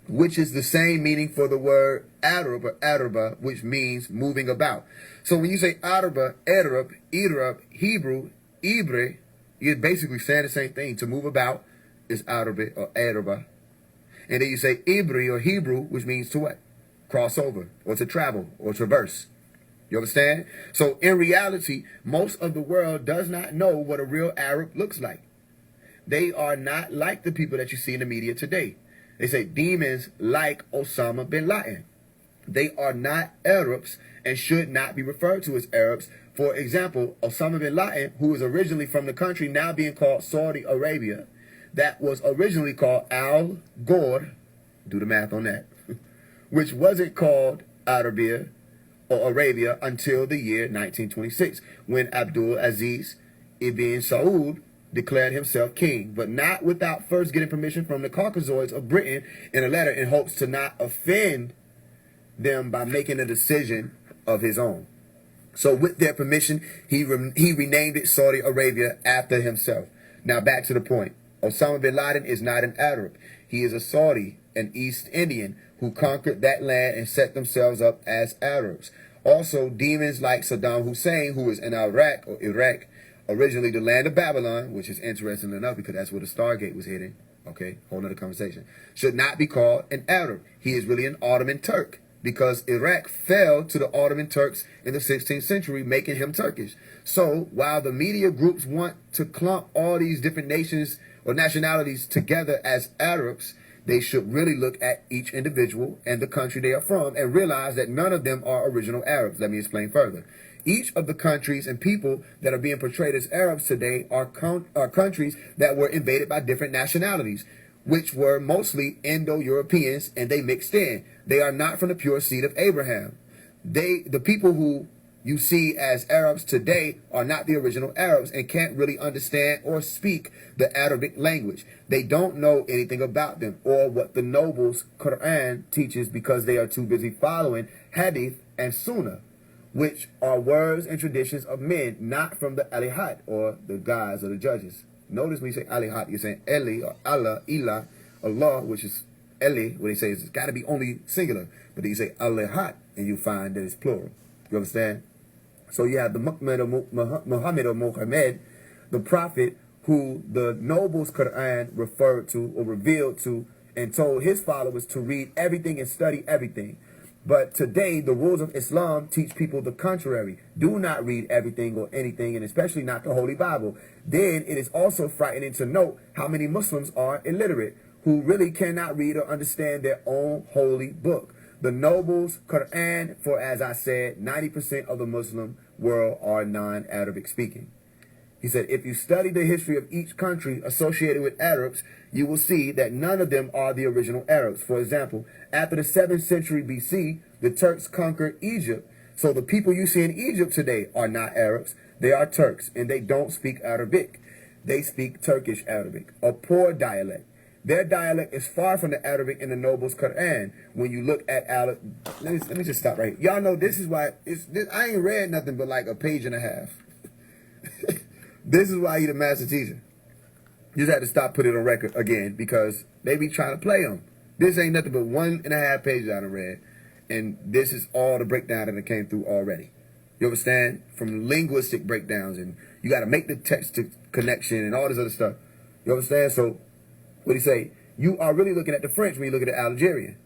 which is the same meaning for the word Arab or Araba, which means moving about. So when you say Araba, Arab, Hebrew, Ibre, you're basically saying the same thing. To move about is Arabic or Araba. And then you say Ibri or Hebrew, which means to what? Cross over or to travel or traverse. You understand? So in reality, most of the world does not know what a real Arab looks like. They are not like the people that you see in the media today. They say demons like Osama bin Laden. They are not Arabs and should not be referred to as Arabs. For example, Osama bin Laden, who is originally from the country now being called Saudi Arabia, that was originally called Al Ghor, do the math on that, which wasn't called Arabia or Arabia until the year 1926, when Abdul Aziz ibn Saud declared himself king, but not without first getting permission from the Caucasoids of Britain in a letter in hopes to not offend them by making a decision of his own. So with their permission, he renamed it Saudi Arabia after himself. Now back to the point. Osama bin Laden is not an Arab. He is a Saudi, an East Indian, who conquered that land and set themselves up as Arabs. Also, demons like Saddam Hussein, who is in Iraq, originally the land of Babylon, which is interesting enough because that's where the Stargate was hidden. Okay, whole nother conversation. Should not be called an Arab. He is really an Ottoman Turk, because Iraq fell to the Ottoman Turks in the 16th century, making him Turkish. So while the media groups want to clump all these different nations or nationalities together as Arabs, they should really look at each individual and the country they are from and realize that none of them are original Arabs. Let me explain further. Each of the countries and people that are being portrayed as Arabs today are countries that were invaded by different nationalities, which were mostly Indo-Europeans, and they mixed in. They are not from the pure seed of Abraham. The people who you see as Arabs today are not the original Arabs and can't really understand or speak the Arabic language. They don't know anything about them or what the nobles Quran teaches, because they are too busy following Hadith and Sunnah, which are words and traditions of men, not from the Alihat, or the guys or the judges. Notice when you say Alihat, you're saying Eli or Allah, Ilah, Allah, which is Eli, what they say is it's got to be only singular. But then you say Alihat, and you find that it's plural. You understand? So you have the Muhammad or Muhammad, the prophet, who the nobles Quran referred to or revealed to and told his followers to read everything and study everything. But today, the rules of Islam teach people the contrary. Do not read everything or anything, and especially not the Holy Bible. Then it is also frightening to note how many Muslims are illiterate, who really cannot read or understand their own holy book. The Nobles Quran, for as I said, 90% of the Muslim world are non-Arabic speaking. He said, if you study the history of each country associated with Arabs, you will see that none of them are the original Arabs. For example, after the 7th century BC, the Turks conquered Egypt. So the people you see in Egypt today are not Arabs. They are Turks, and they don't speak Arabic. They speak Turkish Arabic, a poor dialect. Their dialect is far from the Arabic in the Nobles Quran. When you look at let me just stop right here. Y'all know this is why I ain't read nothing but like a page and a half. This is why he's the master teacher. You just had to stop putting it on record again because they be trying to play him. This ain't nothing but 1.5 pages I done read. And this is all the breakdown that came through already. You understand? From linguistic breakdowns, and you got to make the text connection and all this other stuff. You understand? So, what do you say? You are really looking at the French when you look at the Algerian.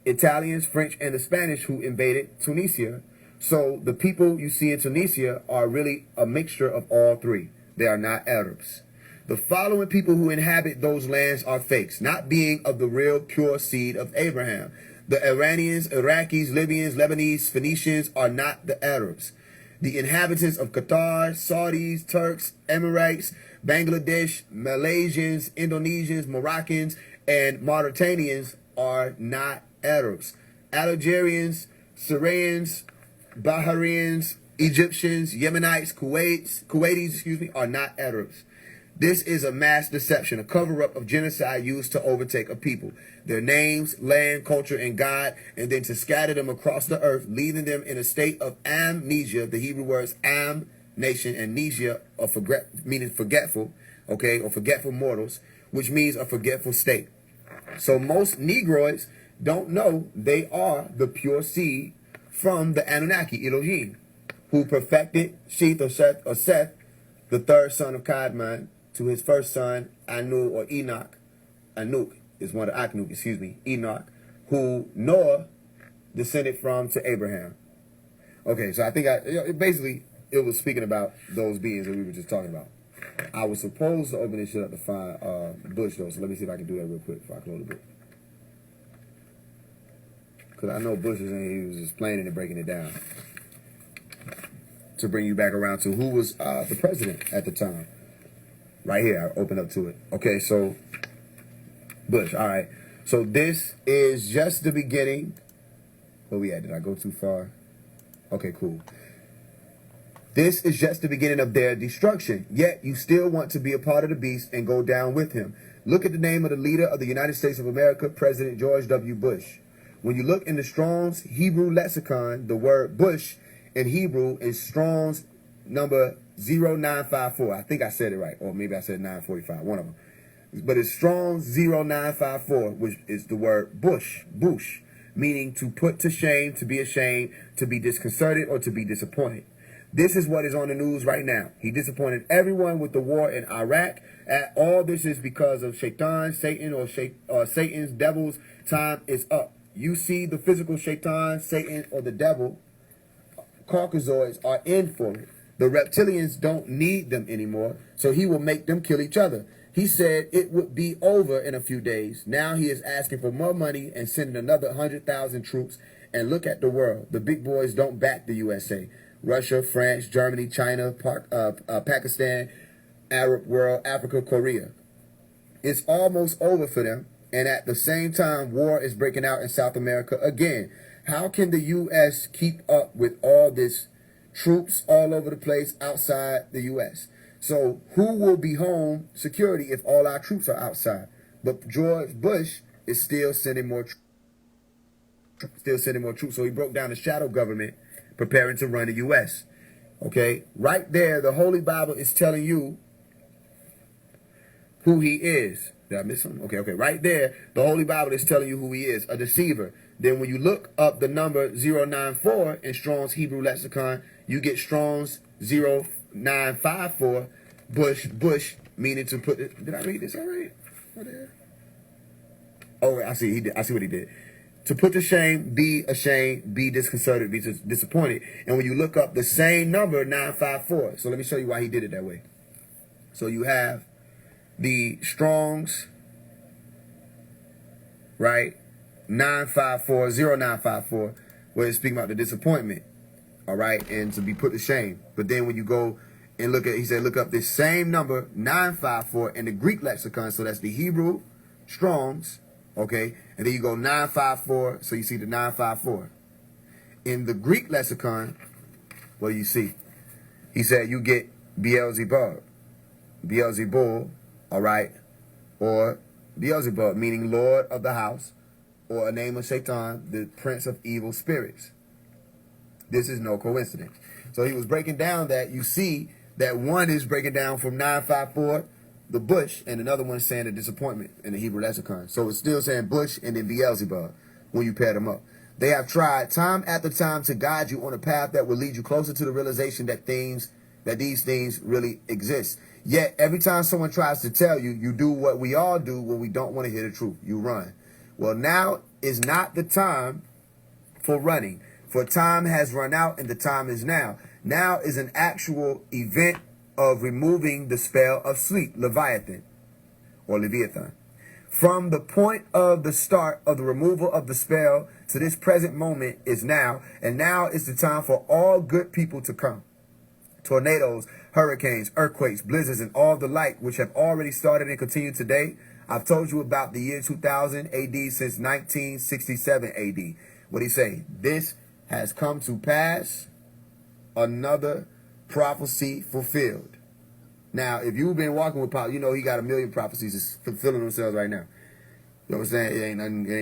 Italians, French, and the Spanish who invaded Tunisia. So the people you see in Tunisia are really a mixture of all three. They are not Arabs. The following people who inhabit those lands are fakes, not being of the real pure seed of Abraham. The Iranians, Iraqis, Libyans, Lebanese, Phoenicians are not the Arabs. The inhabitants of Qatar, Saudis, Turks, Emirates, Bangladesh, Malaysians, Indonesians, Moroccans, and Mauritanians are not Arabs. Algerians, Syrians, Bahrainians, Egyptians, Yemenites, Kuwaitis, are not Arabs. This is a mass deception, a cover-up of genocide used to overtake a people, their names, land, culture, and God, and then to scatter them across the earth, leaving them in a state of amnesia. The Hebrew words am, nation, and nesia, meaning forgetful, okay, or forgetful mortals, which means a forgetful state. So most Negroids don't know they are the pure seed from the Anunnaki, Elohim, who perfected Sheth or Seth, the third son of Kadmon, to his first son, Anu or Enoch. Anuk is one of Aknuk, Enoch, who Noah descended from to Abraham. Okay, so I think basically it was speaking about those beings that we were just talking about. I was supposed to open this shit up to find Bush though, so let me see if I can do that real quick before I close the book. Because I know Bush was in here, he was explaining and breaking it down. To bring you back around to who was the president at the time. Right here, I open up to it. Okay, so Bush, all right. So this is just the beginning. Where we at? Did I go too far? Okay, cool. This is just the beginning of their destruction. Yet you still want to be a part of the beast and go down with him. Look at the name of the leader of the United States of America, President George W. Bush. When you look in the Strong's Hebrew lexicon, the word Bush in Hebrew is Strong's number 0954. I think I said it right, or maybe I said 945, one of them. But it's Strong's 0954, which is the word bush, meaning to put to shame, to be ashamed, to be disconcerted, or to be disappointed. This is what is on the news right now. He disappointed everyone with the war in Iraq. All this is because of Shaitan, Satan, or Satan's devil's time is up. You see the physical Shaitan, Satan, or the devil, Caucasoids are in for it. The reptilians don't need them anymore, so he will make them kill each other. He said it would be over in a few days. Now he is asking for more money and sending another 100,000 troops. And look at the world. The big boys don't back the USA. Russia, France, Germany, China, Pakistan, Arab world, Africa, Korea. It's almost over for them. And at the same time, war is breaking out in South America again. How can the U.S. keep up with all this troops all over the place outside the U.S.? So who will be home security if all our troops are outside? But George Bush is still sending more troops. So he broke down the shadow government preparing to run the U.S. Okay, right there, the Holy Bible is telling you who he is. Did I miss something? Okay. Right there, the Holy Bible is telling you who he is, a deceiver. Then when you look up the number 094 in Strong's Hebrew lexicon, you get Strong's 0954, Bush, meaning to put it. Did I read this already? Oh, I see. I see what he did. to put to shame, be ashamed, be disconcerted, be disappointed. And when you look up the same number, 954. So let me show you why he did it that way. So you have the Strong's, right? 0954, where it's speaking about the disappointment, all right, and to be put to shame. But then when you go and look at, he said, look up this same number, 954, in the Greek lexicon. So that's the Hebrew Strong's, okay? And then you go 954, so you see the 954. In the Greek lexicon, what do you see? He said you get Beelzebub, Beelzebul, all right, or Beelzebub, meaning Lord of the house, or a name of Shaitan, the prince of evil spirits. This is no coincidence. So he was breaking down that you see that one is breaking down from 954, the bush, and another one saying the disappointment in the Hebrew lexicon. So it's still saying bush and then Beelzebub when you pair them up. They have tried time after time to guide you on a path that will lead you closer to the realization that these things really exist. Yet every time someone tries to tell you, you do what we all do when we don't want to hear the truth. You run. Well, now is not the time for running, for time has run out and the time is now. Now is an actual event of removing the spell of sleep, Leviathan, or Leviathan. From the point of the start of the removal of the spell to this present moment is now, and now is the time for all good people to come. Tornadoes, hurricanes, earthquakes, blizzards, and all the like, which have already started and continue today. I've told you about the year 2000 AD since 1967 AD. What he say? This has come to pass, another prophecy fulfilled. Now, if you've been walking with Paul, you know he got a million prophecies that's fulfilling themselves right now. You know what I'm saying? It ain't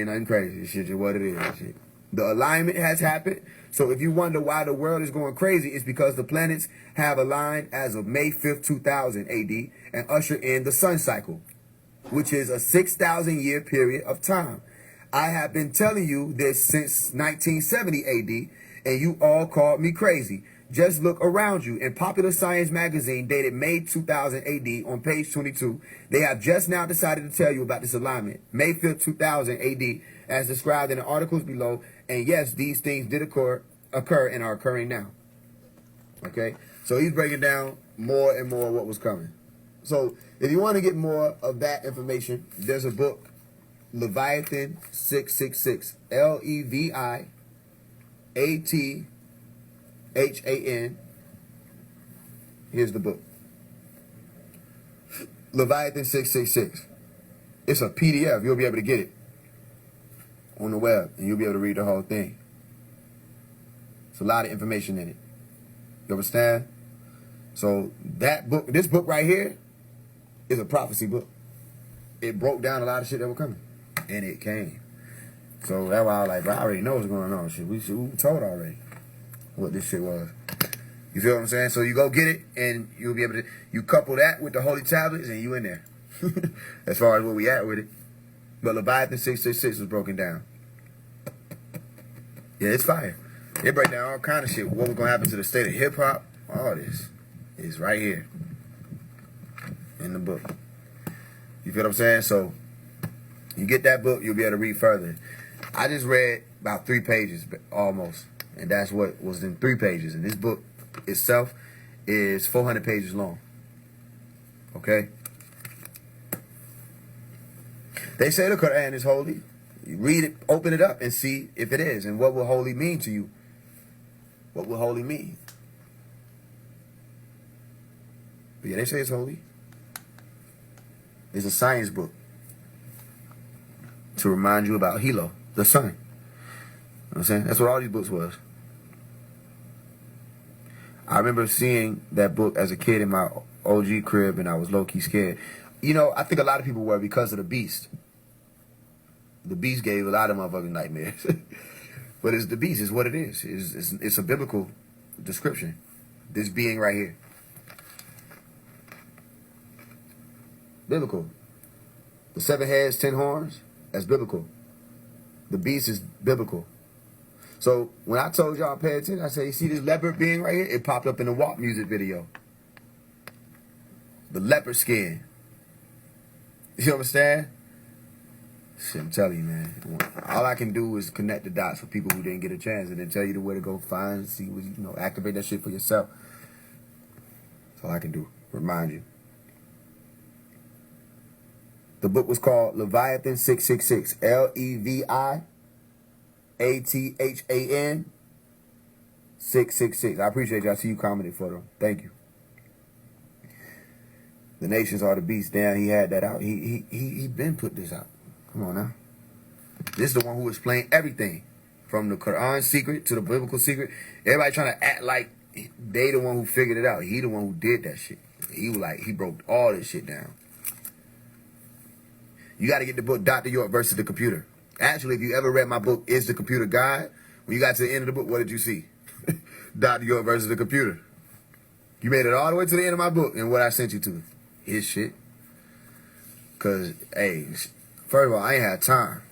nothing crazy. It's just what it is. Shit. The alignment has happened. So if you wonder why the world is going crazy, it's because the planets have aligned as of May 5th, 2000 AD and usher in the sun cycle, which is a 6,000 year period of time. I have been telling you this since 1970 AD, and you all called me crazy. Just look around you. In Popular Science magazine, dated May 2000 AD, on page 22, they have just now decided to tell you about this alignment. May 5th, 2000 AD, as described in the articles below. And yes, these things did occur and are occurring now. Okay? So he's breaking down more and more what was coming. So if you want to get more of that information, there's a book, Leviathan 666, Leviathan. Here's the book, Leviathan 666. It's a PDF. You'll be able to get it on the web, and you'll be able to read the whole thing. It's a lot of information in it. You understand? So that book, this book right here, is a prophecy book. It broke down a lot of shit that was coming, and it came. So that's why I was like, bro, I already know what's going on. Shit, we told already what this shit was. You feel what I'm saying? So you go get it, and you'll be able to, you couple that with the holy tablets, and you in there. As far as where we at with it. But Leviathan 666 was broken down. Yeah, it's fire. They break down all kind of shit. What was going to happen to the state of hip-hop, all this is right here in the book. You feel what I'm saying? So you get that book, you'll be able to read further. I just read about 3 pages, almost. And that's what was in 3 pages. And this book itself is 400 pages long. Okay? They say the Quran is holy. You read it, open it up, and see if it is. And what will holy mean to you? What will holy mean? But yeah, they say it's holy. It's a science book to remind you about Hilo, the sun. You know what I'm saying? That's what all these books was. I remember seeing that book as a kid in my OG crib, and I was low-key scared. You know, I think a lot of people were because of the beast. The beast gave a lot of motherfucking nightmares. But it's the beast. It's what it is. It's a biblical description. This being right here. Biblical. The 7 heads, 10 horns, that's biblical. The beast is biblical. So when I told y'all pay attention, I said, you see this leopard being right here? It popped up in the WAP music video. The leopard skin. You understand? Shit, I'm telling you, man. All I can do is connect the dots for people who didn't get a chance, and then tell you the way to go find, see what activate that shit for yourself. That's all I can do. Remind you. The book was called Leviathan 666. Leviathan 666. I appreciate you. I see you commented for them. Thank you. The nations are the beast. Damn, he had that out. He been put this out. Come on now. This is the one who explained everything. From the Quran secret to the biblical secret. Everybody trying to act like they the one who figured it out. He the one who did that shit. He was like, he broke all this shit down. You got to get the book Dr. York versus the Computer. Actually, if you ever read my book, Is the Computer God? When you got to the end of the book, what did you see? Dr. York versus the Computer. You made it all the way to the end of my book and what I sent you to. His shit. Because, hey, first of all, I ain't had time.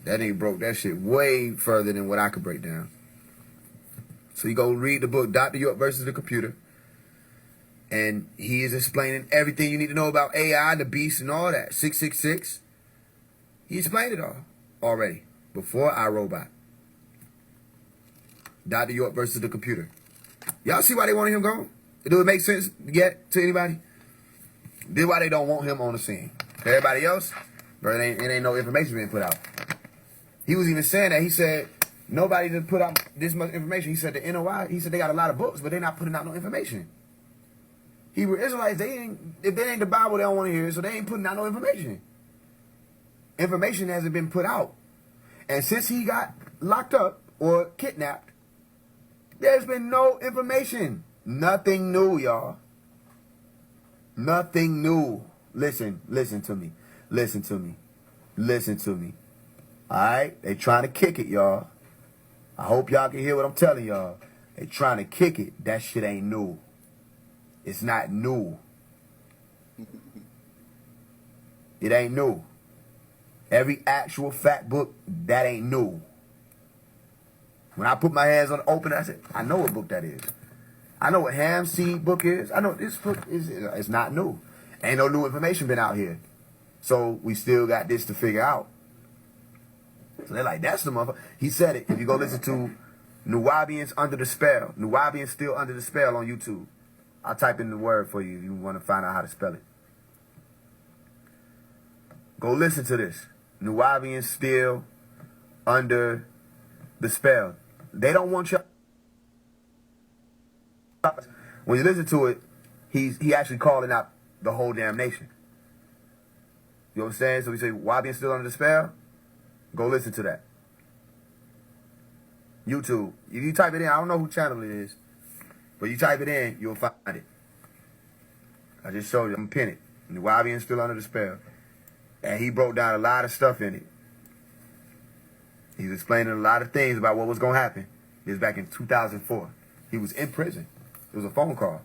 That nigga broke that shit way further than what I could break down. So you go read the book Dr. York versus the Computer. And he is explaining everything you need to know about AI, the beast, and all that. 666. He explained it all already before iRobot. Dr. York versus the Computer. Y'all see why they wanted him gone? Do it make sense yet to anybody? This is why they don't want him on the scene. Everybody else, bro, it ain't no information being put out. He was even saying that. He said, nobody to put out this much information. He said the NOI, he said they got a lot of books, but they're not putting out no information. Hebrew Israelites, if they ain't the Bible, they don't want to hear it, so they ain't putting out no information. Information hasn't been put out. And since he got locked up or kidnapped, there's been no information. Nothing new, y'all. Nothing new. Listen to me. Listen to me. Listen to me. All right? They trying to kick it, y'all. I hope y'all can hear what I'm telling y'all. They trying to kick it. That shit ain't new. It's not new. It ain't new. Every actual fact book, that ain't new. When I put my hands on the opener, I said, I know what book that is. I know what Ham Seed book is. I know this book is, it's not new. Ain't no new information been out here. So we still got this to figure out. So they're like, that's the motherfucker. He said it. If you go listen to Nuwabians Under the Spell, Nuwabians Still Under the Spell on YouTube. I'll type in the word for you if you want to find out how to spell it. Go listen to this. Nuwabians Still Under the Spell. They don't want you. When you listen to it, he actually calling out the whole damn nation. You know what I'm saying? So we say, Wabians Still Under the Spell? Go listen to that. YouTube. If you type it in, I don't know who channel it is. But you type it in, you'll find it. I just showed you. I'm pinning it. And the Wabians Still Under the Spell. And he broke down a lot of stuff in it. He was explaining a lot of things about what was going to happen. This was back in 2004. He was in prison. It was a phone call.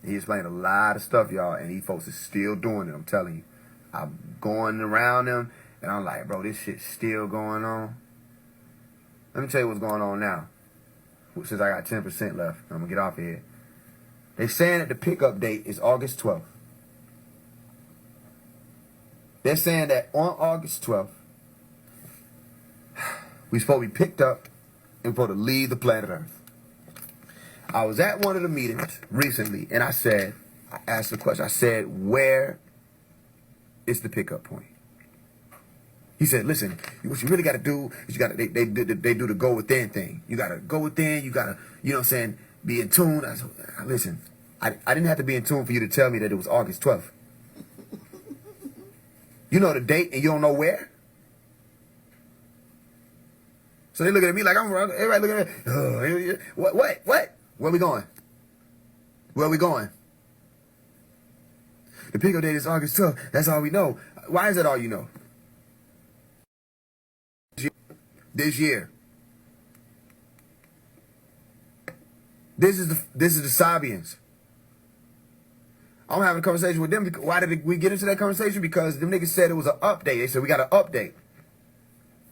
He explained a lot of stuff, y'all, and these folks is still doing it, I'm telling you. I'm going around them, and I'm like, bro, this shit's still going on. Let me tell you what's going on now. Since I got 10% left, I'm going to get off of here. They're saying that the pickup date is August 12th. They're saying that on August 12th, we're supposed to be picked up and supposed to leave the planet Earth. I was at one of the meetings recently, and I asked the question, I said, where is the pickup point? He said, listen, what you really got to do is they do the go within thing. You got to go within, you got to, you know what I'm saying, be in tune. I said, listen, I didn't have to be in tune for you to tell me that it was August 12th. You know the date and you don't know where? So they looking at me like I'm wrong. Everybody looking at me. Oh, what? Where we going? Where we going? The pickup date is August 12th. That's all we know. Why is that all you know? This year. This is the Sabians. I'm having a conversation with them. Why did we get into that conversation? Because them niggas said it was an update. They said we got an update.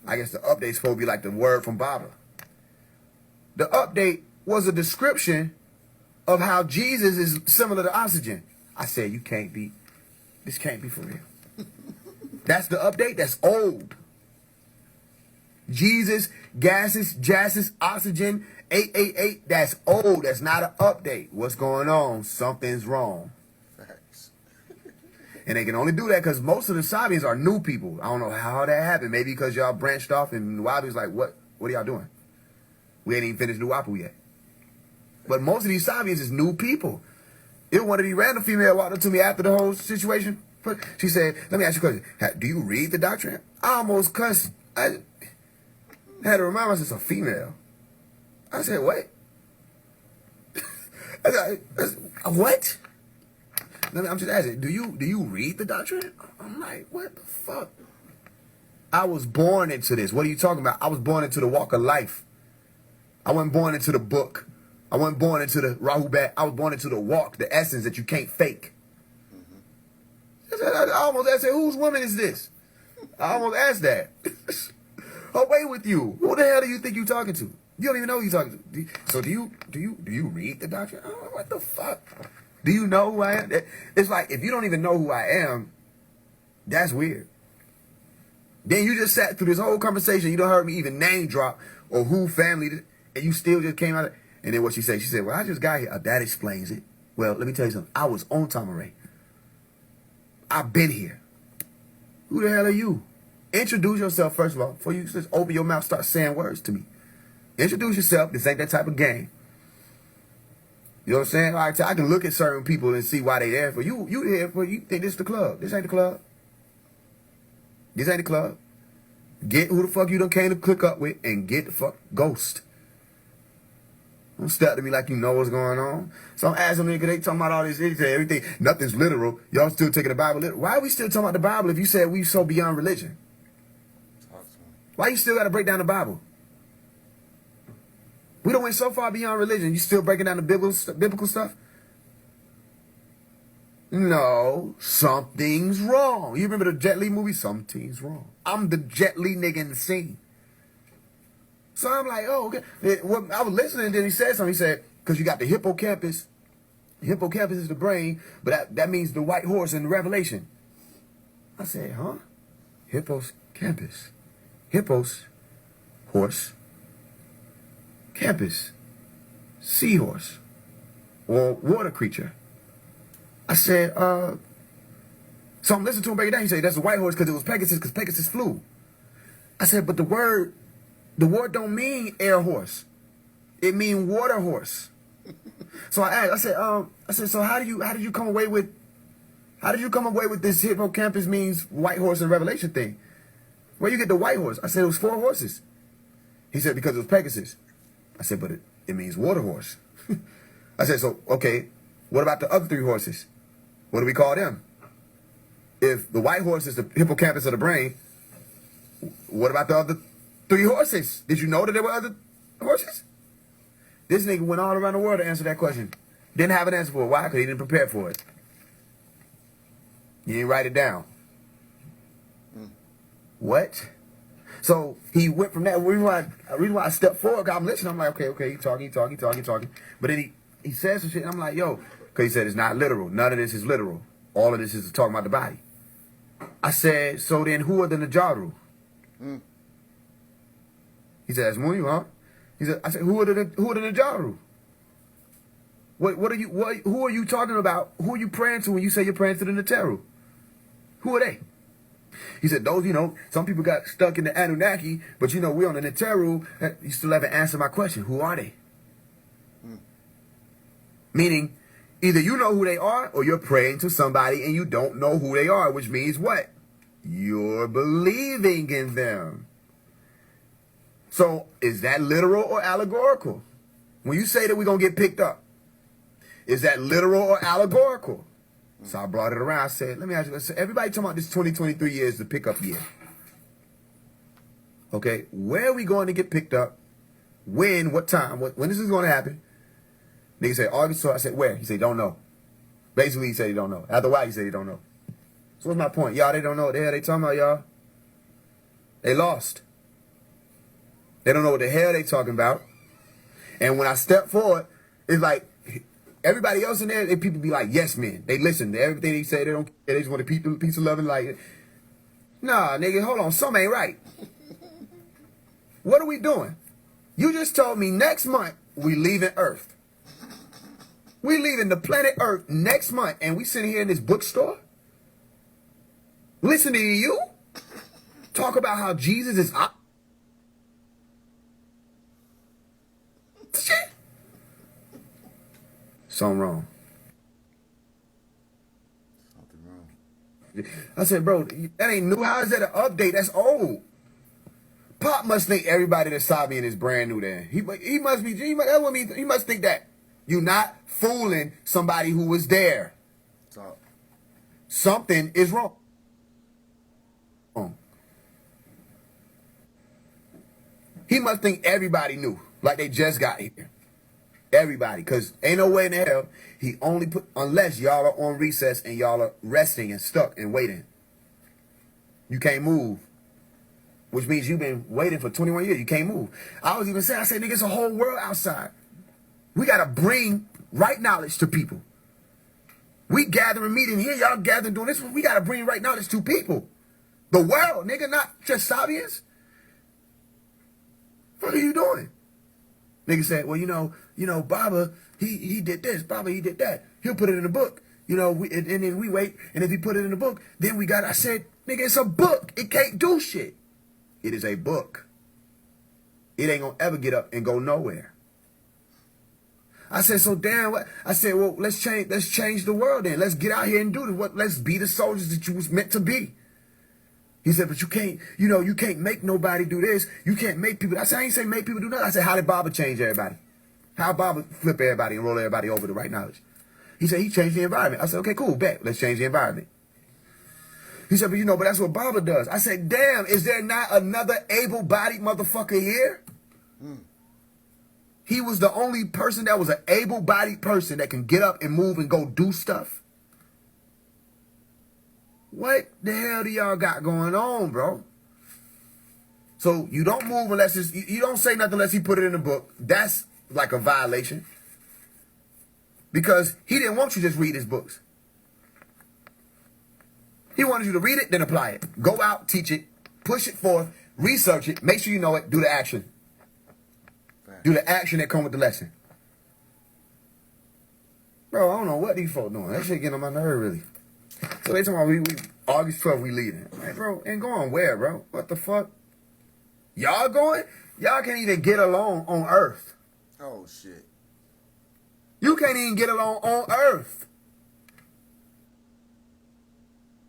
I guess the update's supposed to be like the word from Baba. The update was a description of how Jesus is similar to oxygen. I said, this can't be for real. That's the update? That's old. Jesus, gases, jazzes, oxygen, 888, that's old. That's not an update. What's going on? Something's wrong. Facts. And they can only do that because most of the Sabians are new people. I don't know how that happened. Maybe because y'all branched off and Nuwapi's like, what are y'all doing? We ain't even finished Nuwapu yet. But most of these Sabians is new people. It one of these random female walked up to me after the whole situation. She said, let me ask you a question. Do you read the doctrine? I almost cussed. I had to remind myself, it's a female. I said, what? What? I'm just asking, do you read the doctrine? I'm like, what the fuck? I was born into this. What are you talking about? I was born into the walk of life. I wasn't born into the book. I wasn't born into the Rahubat. I was born into the walk, the essence that you can't fake. I almost asked, whose woman is this? I almost asked that. Away with you. Who the hell do you think you're talking to? You don't even know who you're talking to. So do you read the doctrine? Oh, what the fuck? Do you know who I am? It's like, if you don't even know who I am, that's weird. Then you just sat through this whole conversation. You don't heard me even name drop or who family, and you still just came out. And then what she said? She said, well, I just got here. That explains it. Well, let me tell you something. I was on Tamaray. I've been here. Who the hell are you? Introduce yourself, first of all, before you just open your mouth, start saying words to me. Introduce yourself. This ain't that type of game. You know what I'm saying? Like, I can look at certain people and see why they there for you. You here for, you think this is the club. This ain't the club. This ain't the club. Get who the fuck you done came to click up with and get the fuck ghost. Don't step to me like you know what's going on. So I'm asking them, because they talking about all this, everything. Nothing's literal. Y'all still taking the Bible literal. Why are we still talking about the Bible if you said we so beyond religion? Why you still got to break down the Bible? We done went so far beyond religion. You still breaking down the biblical stuff? No, something's wrong. You remember the Jet Li movie? Something's wrong. I'm the Jet Li nigga in the scene. So I'm like, oh, okay. I was listening, and then he said something. He said, because you got the hippocampus. The hippocampus is the brain, but that means the white horse in the Revelation. I said, huh? Hippocampus. Hippos, horse, campus, seahorse, or water creature. I said, so I'm listening to him break it down. He said, that's a white horse because it was Pegasus, because Pegasus flew. I said, but the word don't mean air horse. It mean water horse. So I asked, I said, so how did you come away with this hippocampus means white horse in Revelation thing? Where you get the white horse? I said, it was 4 horses. He said, because it was Pegasus. I said, but it means water horse. I said, so, okay, what about the other 3 horses? What do we call them? If the white horse is the hippocampus of the brain, what about the other 3 horses? Did you know that there were other horses? This nigga went all around the world to answer that question. Didn't have an answer for it. Why? Because he didn't prepare for it. He didn't write it down. What? So he went from that. The reason why I stepped forward, I'm listening. I'm like, okay, he talking. But then he said some shit, and I'm like, yo, because he said it's not literal. None of this is literal. All of this is talking about the body. I said, so then who are the Najaru? He said, that's Munyu, huh? He said, I said, who are the Najaru? Who are you talking about? Who are you praying to when you say you're praying to the Neteru? Who are they? He said, those, some people got stuck in the Anunnaki, but we on the Neteru. You still haven't answered my question. Who are they? Meaning, either you know who they are, or you're praying to somebody and you don't know who they are, which means what? You're believing in them. So, is that literal or allegorical? When you say that we're going to get picked up, is that literal or allegorical? So I brought it around. I said, let me ask you, so everybody talking about this 2023 year is the pickup year. Okay, where are we going to get picked up? When? What time? When is this going to happen? Nigga said, August. So I said, where? He said, don't know. Basically, he said he don't know. After a while, he said he don't know. So what's my point? Y'all, they don't know what the hell they talking about, y'all. They lost. They don't know what the hell they talking about. And when I step forward, it's like, everybody else in there, people be like, yes, men. They listen to everything they say. They don't care. They just want a piece of love and light. Nah, nigga, hold on. Something ain't right. What are we doing? You just told me next month we leaving Earth. We leaving the planet Earth next month, and we sitting here in this bookstore listening to you talk about how Jesus is up. Shit. Something wrong. I said, bro, that ain't new. How is that an update? That's old. Pop must think everybody that's Sabian is brand new then. He must be, he must think that. You not fooling somebody who was there. Something is wrong. He must think everybody knew, like they just got here. Everybody, because ain't no way in the hell he only put, unless y'all are on recess and y'all are resting and stuck and waiting. You can't move, which means you've been waiting for 21 years. You can't move. I was even saying, I said, nigga, it's a whole world outside. We got to bring right knowledge to people. We gathering meeting here, y'all gathering doing this. We got to bring right knowledge to people. The world, nigga, not just Sabians. What are you doing? Nigga said, well, you know, Baba, he did this. Baba, he did that. He'll put it in the book. You know, and then we wait. And if he put it in the book, then we got, I said, nigga, it's a book. It can't do shit. It is a book. It ain't going to ever get up and go nowhere. I said, so damn what? I said, well, let's change the world then. Let's get out here and do this. Let's be the soldiers that you was meant to be. He said, but you can't, you can't make nobody do this. You can't make people. I said, I ain't say make people do nothing. I said, how did Baba change everybody? How Baba flip everybody and roll everybody over to right knowledge? He said, he changed the environment. I said, okay, cool, bet. Let's change the environment. He said, but that's what Baba does. I said, damn, is there not another able-bodied motherfucker here? He was the only person that was an able-bodied person that can get up and move and go do stuff. What the hell do y'all got going on, bro? So you don't move unless you don't say nothing unless he put it in the book. That's like a violation. Because he didn't want you to just read his books. He wanted you to read it, then apply it. Go out, teach it, push it forth, research it, make sure you know it, do the action. Do the action that come with the lesson. Bro, I don't know what these folks doing. That shit getting on my nerve, really. So they talking about we August 12th we leaving. Like, bro, and going where, bro? What the fuck? Y'all going? Y'all can't even get along on Earth. Oh, shit. You can't even get along on Earth.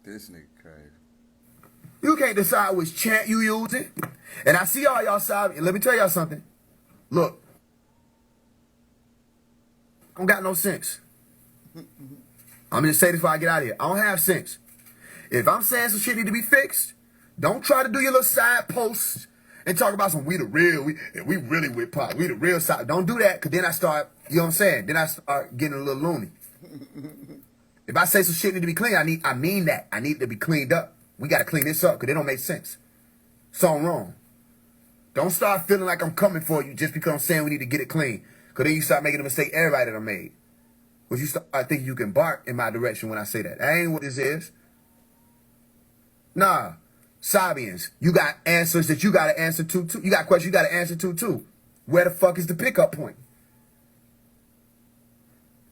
This nigga crazy. You can't decide which chant you using. And I see all y'all side. Let me tell y'all something. Look. I don't got no sense. I'm going to say this before I get out of here. I don't have sense. If I'm saying some shit need to be fixed, don't try to do your little side posts and talk about some we the real, we really with Pop. We the real side. Don't do that, because then I start, you know what I'm saying? Then I start getting a little loony. If I say some shit need to be clean, I mean that. I need it to be cleaned up. We got to clean this up, because it don't make sense. Something wrong. Don't start feeling like I'm coming for you just because I'm saying we need to get it clean. Because then you start making a mistake everybody done made. Because you start thinking you can bark in my direction when I say that. That ain't what this is. Nah. Sabians, you got answers that you got to answer to, too. You got questions you got to answer to, too. Where the fuck is the pickup point?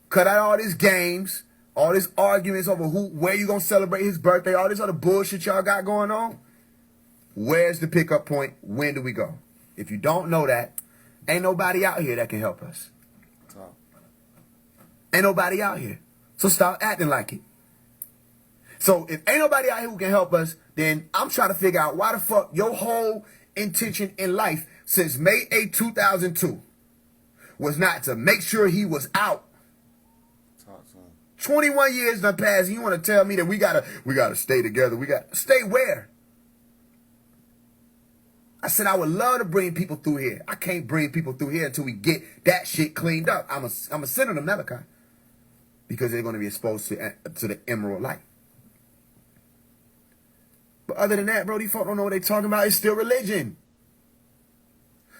Cut out all these games, all these arguments over where you going to celebrate his birthday, all this other bullshit y'all got going on. Where's the pickup point? When do we go? If you don't know that, ain't nobody out here that can help us. Ain't nobody out here. So stop acting like it. So if ain't nobody out here who can help us, then I'm trying to figure out why the fuck your whole intention in life since May 8, 2002 was not to make sure he was out. 21 years done passed, and you want to tell me that we gotta stay together. We got stay where? I said I would love to bring people through here. I can't bring people through here until we get that shit cleaned up. I'm a send them to Malachi because they're going to be exposed to the emerald light. But other than that, bro, these folk don't know what they talking about. It's still religion.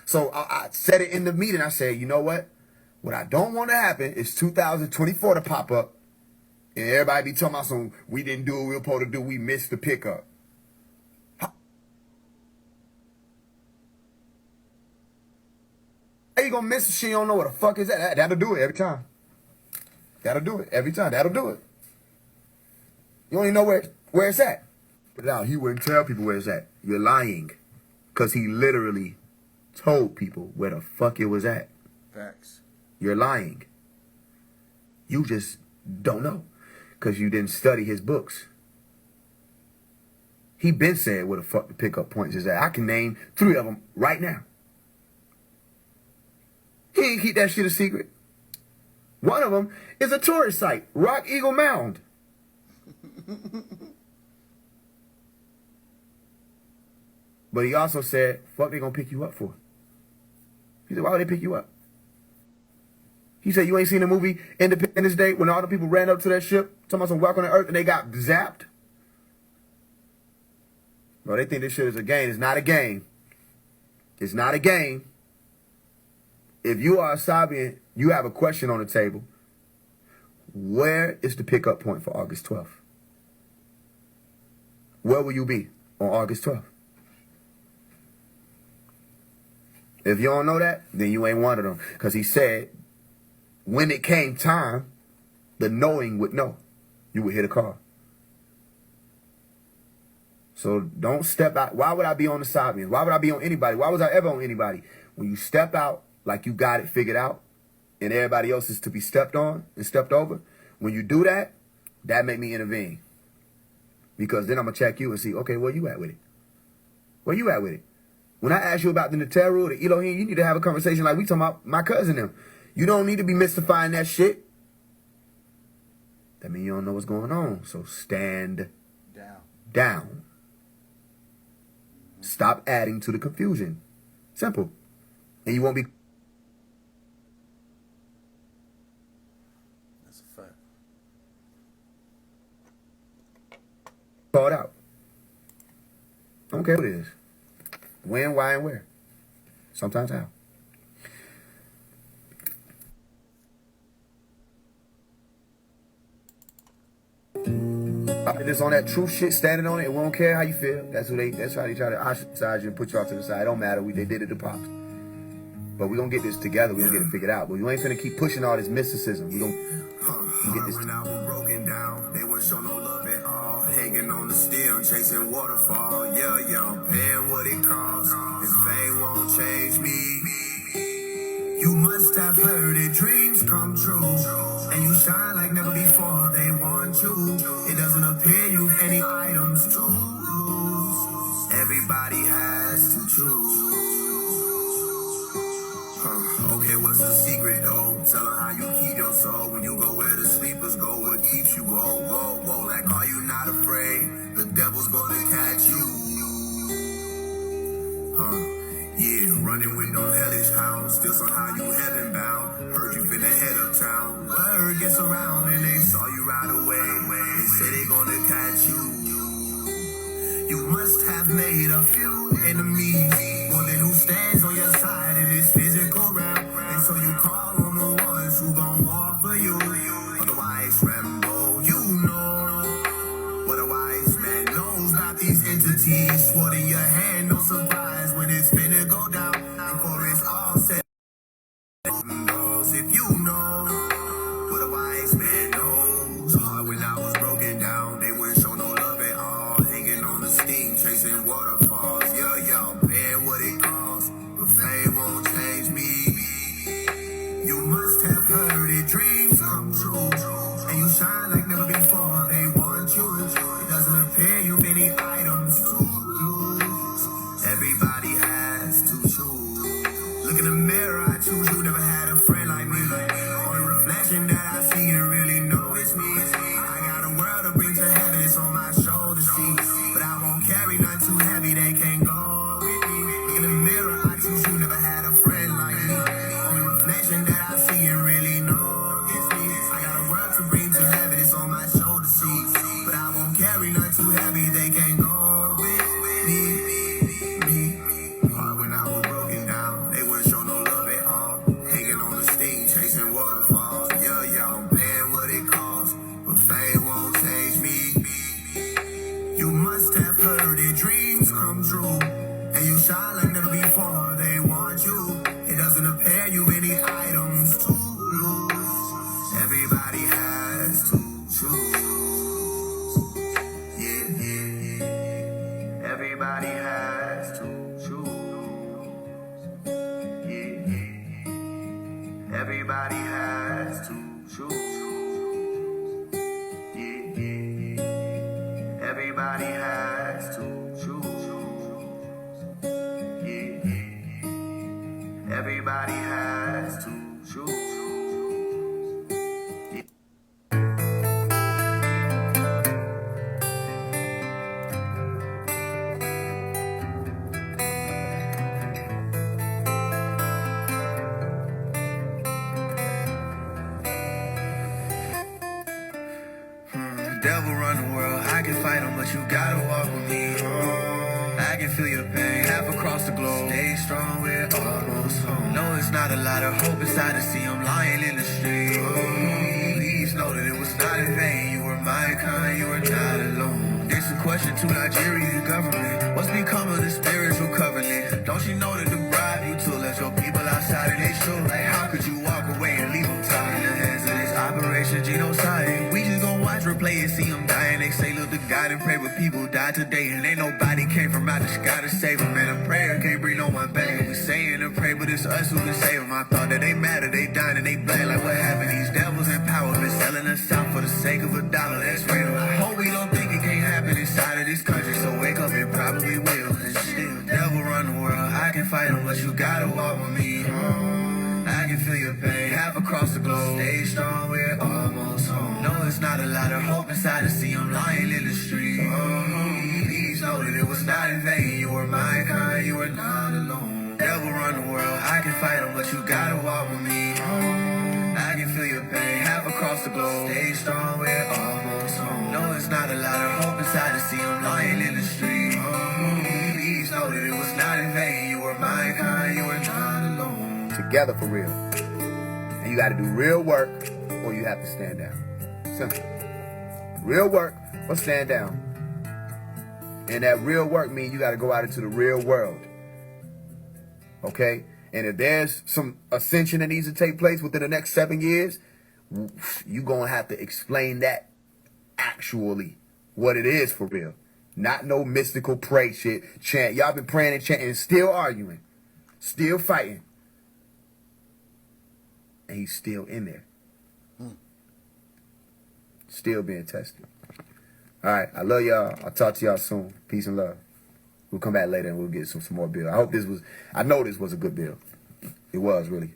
So I said it in the meeting. I said, you know what? What I don't want to happen is 2024 to pop up and everybody be talking about some, we didn't do what we were supposed to do. We missed the pickup. you gonna miss some shit you don't know what the fuck is that? That'll do it every time. That'll do it every time. That'll do it. You don't even know where it's at. But now he wouldn't tell people where it's at. You're lying. Because he literally told people where the fuck it was at. Facts. You're lying. You just don't know. Because you didn't study his books. He been saying where the fuck the pickup points is at. I can name 3 of them right now. He ain't keep that shit a secret. One of them is a tourist site, Rock Eagle Mound. But he also said, fuck they gonna pick you up for? He said, why would they pick you up? He said, you ain't seen the movie Independence Day when all the people ran up to that ship, talking about some Welcome to Earth, and they got zapped? Bro, they think this shit is a game. It's not a game. It's not a game. If you are a Sabian, you have a question on the table. Where is the pickup point for August 12th? Where will you be on August 12th? If you don't know that, then you ain't one of them. Because he said, when it came time, the knowing would know. You would hit a car. So don't step out. Why would I be on the Sabians? Why would I be on anybody? Why was I ever on anybody? When you step out like you got it figured out and everybody else is to be stepped on and stepped over, when you do that, that make me intervene. Because then I'm going to check you and see, okay, where you at with it? Where you at with it? When I ask you about the Neteru, the Elohim, you need to have a conversation like we talking about my cousin them. You don't need to be mystifying that shit. That means you don't know what's going on. So stand down. Stop adding to the confusion. Simple. And you won't be... That's a fact. Called out. I don't care what it is. When, why, and where. Sometimes how. Just on that truth shit, standing on it, and we don't care how you feel. That's how they try to ostracize you and put you off to the side. It don't matter. They did it to Pops. But we gonna get this together. We gonna get it figured out. But you ain't finna keep pushing all this mysticism. We gonna get this. When I was broken down, they wouldn't show no love at all. Hanging on the steel, chasing waterfall. Yeah, I'm paying what it costs. This fame won't change me. You must have heard it, dreams come true. And you shine like never before, they want you. It doesn't appear you've any items to lose. Everybody has to choose. Okay, what's the secret though? Tell her how you keep your soul. When you go where the sleepers go, what keeps you? Whoa. Like, are you not afraid? The devil's gonna catch you. Yeah, running with no hellish hounds. Still somehow you heaven bound. Heard you finna head uptown. Word gets around and they saw you right away. They say they gonna catch you. You must have made a few enemies. More than who stands on your side in this physical realm. And so you call on the ones who gon' walk for you. Otherwise, Rambo, you know what a wise man knows about these entities. Sword in your hand, no surprise when it's finna go down. Before it's all said, knows if you know what a wise man knows. Hard when I was broken down, they wouldn't show no love at all. Hanging on the steam, chasing waterfalls. Yeah, paying what it costs, but fame won't change me. You must have heard it, dreams come true. And you shine like never before, they want you. It doesn't appear you've any items to lose. Everybody has to choose. Look in the mirror, I choose you. Never had a friend like me. Only reflection that I see and really know it's me. I got a world to bring to heaven, it's on my shoulders, see. But I won't carry none too heavy, they can't go with me. Look in the mirror, I choose you. Never had a friend like me. Only reflection that I see and really know it's me. I got a world to bring to heaven, it's on my shoulders, see. But I won't carry none too heavy, they can't go with me. Hard when I was broken down, they wouldn't show no love at all. Everybody has to choose. Yeah. Everybody has to choose. Yeah. Everybody has to choose. Devil run the world, I can fight him, but you gotta walk with me. I can feel your pain, half across the globe. Stay strong, we're almost home. No, it's not a lot of hope inside to see I'm lying in the street. Please know that it was not in vain. You were my kind, you were not alone. This a question to Nigerian government. What's become of the spiritual covenant? Don't you know that the bribe you took left your people outside of their show? Like, how could you walk away and leave them tied in the hands of this Operation Genocide? We just gon' watch, replay and see them dying. They say, look to God and pray, but people die today. And ain't nobody came from out the sky to save them. And a prayer can't bring no one back. We saying to pray, but it's us who can save them. I thought that they matter, they dying and they black. Like, what happened? These devils in power been selling us out for the sake of $1. That's real. I hope we don't think it can't happen inside of this country. So wake up, it probably will. And still, devil run the world. I can fight them, but you gotta walk with me. I can feel your pain, half across the globe. Stay strong, we're almost home. No, it's not a lot of hope inside to see I'm lying in the street. Please know that it was not in vain. You were my kind, you were not alone. Devil run the world, I can fight him, but you gotta walk with me. I can feel your pain, half across the globe. Stay strong, we're almost home. No, it's not a lot of hope inside to see I'm lying in the street. Please know that it was not in vain. You were my kind, you were not alone. Together for real. And you got to do real work or you have to stand down. Simple. Real work or stand down. And that real work means you got to go out into the real world. Okay? And if there's some ascension that needs to take place within the next 7 years, you're going to have to explain that actually, what it is for real. Not no mystical pray shit, chant. Y'all been praying and chanting and still arguing. Still fighting. And he's still in there. Still being tested. All right. I love y'all. I'll talk to y'all soon. Peace and love. We'll come back later and we'll get some more bill. I know this was a good bill. It was, really.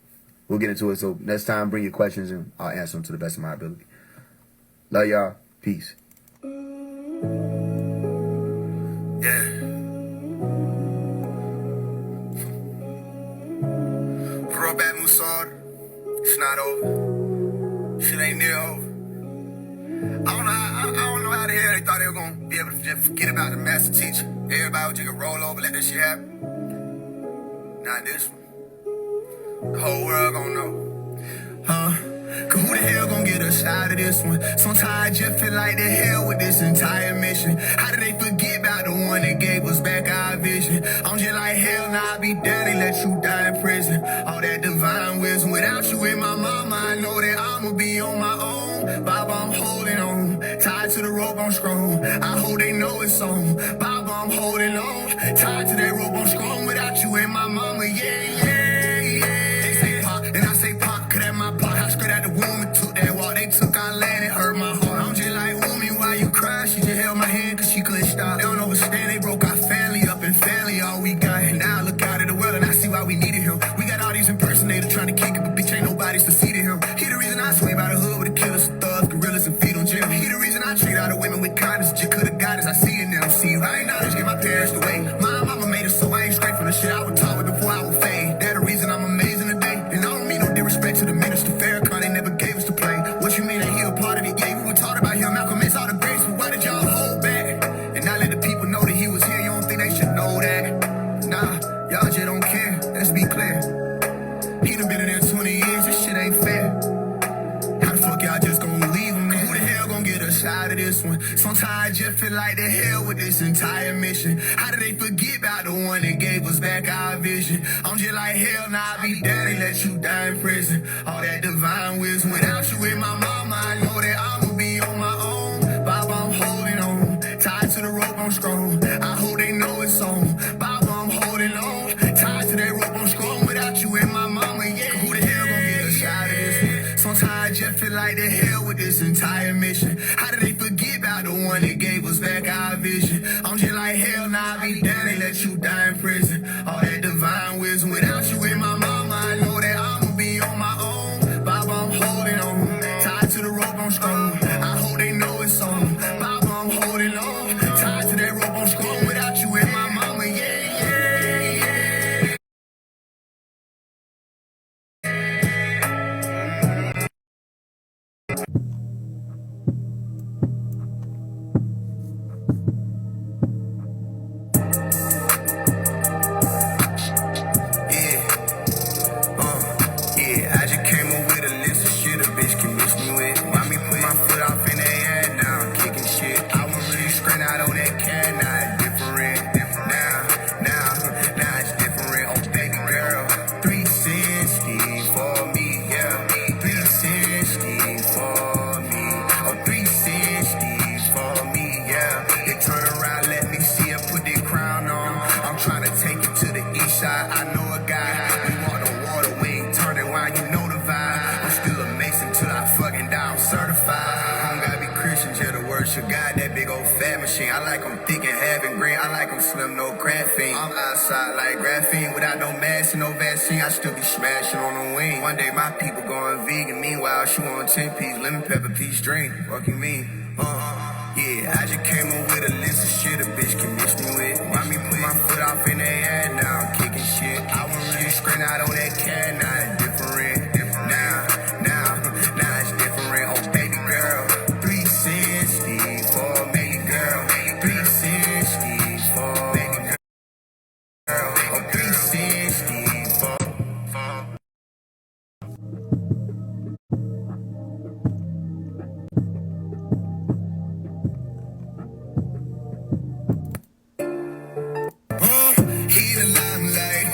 We'll get into it. So next time, bring your questions and I'll answer them to the best of my ability. Love y'all. Peace. Yeah. Robert Moussard. It's not over. Shit ain't near over. I don't know how the hell they thought they were gonna be able to just forget about the master teacher. Everybody would just roll over, let this shit happen. Not this one. The whole world gonna know. Cause who the hell gonna get us out of this one? Sometimes I just feel like the hell with this entire mission. How did they forget about the one that gave us back our vision? I'm just like, hell nah, I'll be down, they let you die in prison. All that divine wisdom, without you in my mama, I know that I'ma be on my own. Baba, I'm holding on, tied to the rope, I'm strong. I hope they know it's on. Baba, I'm holding on, tied to that rope, I'm strong. Without you in my mama, yeah, yeah, yeah. They say pop, and I say pop, cause that my pop. I straight out the womb and took that walk. They took our land, it hurt my heart. I'm just like, Umi, why you cry? She just held my hand cause she couldn't stop. They don't understand, they broke our family up and family all we got. And now I look out at the world and I see why we needed him. We got all these impersonators trying to kick it, but bitch ain't nobody's succeeded him. He the reason I swing by the hood with the killers, thugs, gorillas, and feet on gym. He the reason I treat all the women with kindness. Just could've got us, I see it now. See, right now, just get my parents away. My mama made us so I ain't straight from the shit I was taught with before I would fade. That the reason I'm amazing today. And I don't mean no disrespect to the minister Farrakhan, they never gave us to play. What you mean that he a part of it? Yeah, we were taught about him, Malcolm X, all the greats, but why did y'all hold back? And not let the people know that he was here, you don't think they should know that? Nah, y'all just don't care, let's be clear. He done been in there 20 years, this shit ain't fair. How the fuck y'all just gonna leave him there? Who the hell gonna get us out of this one? Sometimes I just feel like the hell with this entire mission. How did they forget about the one that gave us back our vision? I'm just like, hell nah, I'll be down, they let you die in prison. All that divine wisdom, without you in my mama, I know that I'ma be on my own. Baba, I'm holding on, tied to the rope, I'm strong. I hope they know it's on. Baba, I'm holding on, tied to that rope, I'm strong. Without you in my mama, yeah. Who the hell gonna get us out feel like the hell with this entire mission. How did they forget about the one that gave us back our vision? I'm just like, hell nah, I be down, they let you die in prison. All that divine wisdom, without you in my mama, I know that I'ma be on my own. Baba, I'm holding on, tied to the rope, I'm strong. I hope they know it's on. Baba, I'm holding on, tied to that rope, I'm strong. Without you in my mama, yeah, yeah, yeah. Yeah, I just came up with a list of shit a bitch can miss me with. Why me put my foot off in the air now, I'm kicking shit. I was really screen out on that cat, now it's different. Now it's different. Oh, baby girl, 360 for me, yeah. 360 for me. Oh, 360 for me, yeah. You turn around, let me see her put that crown on. I'm trying to take it to the east side. I know a guy. We walk the water, we ain't turning wine, you know the vibe. I'm still a Mason till I fucking die, I'm certified. I don't gotta be Christian, just to worship God, that big old fat machine. I like them thick and having green, I like them slim, no graphene. I'm outside like graphene, without no mask and no vaccine, I still be smashing on the wing. One day my people going vegan, meanwhile she want 10-piece, lemon pepper, peach drink. What you mean? Yeah, I just came up with a list of shit a bitch can miss me with. Why me put my foot off in the air now, I'm kicking shit. I was really screen out on that cat, now it's different. Now it's different. Oh, baby girl, 360 for baby girl. 360 for baby girl. Oh, 360 for. He in the limelight,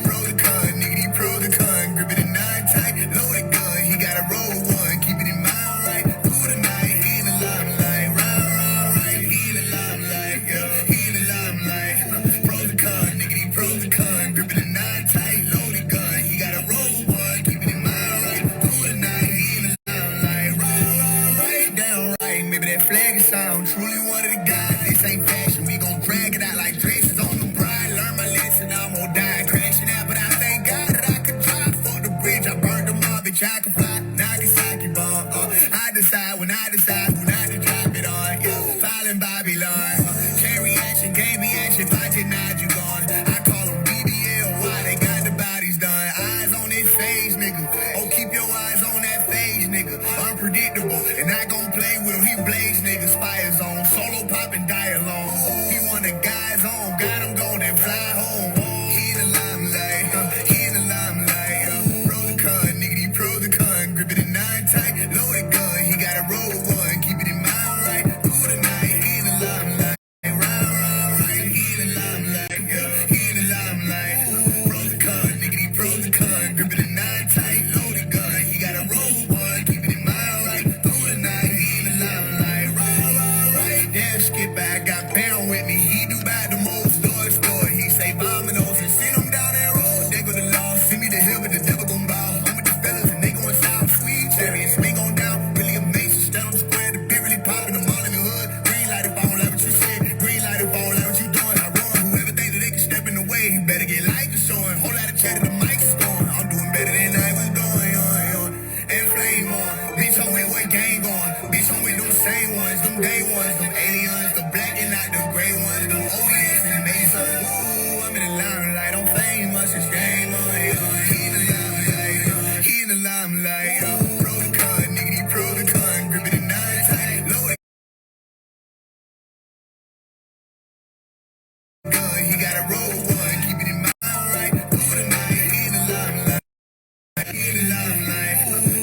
pro the con, nigga, he pro the con, grip it in 9 tight, loaded gun, he got a roll one, keep it in mind right, through the night, he in the limelight, right, he in the limelight, he in the limelight, pro the con, nigga, he pro the con, grip it in 9 tight, loaded gun, he got a roll one, keep it in mind right, through the night, he in the limelight, right, down right, maybe that flag is sound, truly one of the guys, this ain't fashion, we gon' drag it out like dresses on the bride. Learn my lesson, I'm gon' die crashing out. But I thank God that I could drive. Fuck the bridge, I burned them all, bitch, I can fly. Nagasaki bomb. I decide when I decide who not to drop it on. Yeah, filing Babylon. Carry action, gave me action. If I denied you gone, I call them BBL. Why they got the bodies done? Eyes on their face, nigga. Oh, keep your eyes on that face, nigga. Unpredictable, and I gon' play with him. He blaze, nigga. Fire zone, solo pop and die alone. He want the guys on, got him going and fly home. He in the limelight, pro the con, nigga, he pro the con, grip it in 9 tight, loaded gun, he got a roll one, keep it in mind right, through the night, he in the limelight, right, he in the limelight, he in the limelight, pro the con, nigga, he pro the con, grip it in 9 tight, loaded gun, he got a roll one, keep it in mind right, through the night, he in the limelight, right, damn skip back, got pound with me, he do bad the most, store, he say dominoes and send him down that road, they go the law, send me the hill, but the devil gon' bow, I'm with the fellas and they gon' sound sweet, chariots, me gon' down, really amazing, stand on the square, the beat really poppin', I'm all in the hood, green light if I don't like what you said, green light if I don't like what you doing, I run, whoever think that they can step in the way, he better get light to showing, whole lot of chatter, the mic's going, I'm doing better than I was doing, and flame on, bitch, I'm with what gang on, bitch, I'm with them same ones, them day ones, them aliens, the black and not the gray ones, them OES and Mason, ooh, I'm in the limelight, I'm famous, it's game on, he in the limelight, he in the limelight, pro the con, nigga, he pro the con, grip it in 9 tight, loaded gun, he got a roll one, keep it in mind right, through the night, he in the limelight, he in the limelight,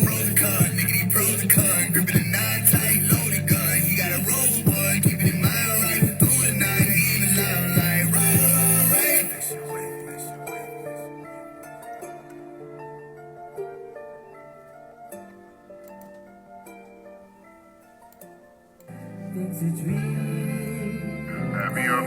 pro the con, nigga, he pro the con, grip it in 9 tight, loaded gun, he got a roll one, keep it in mind right, through the night, he in the limelight, right. It's a dream. Happy up,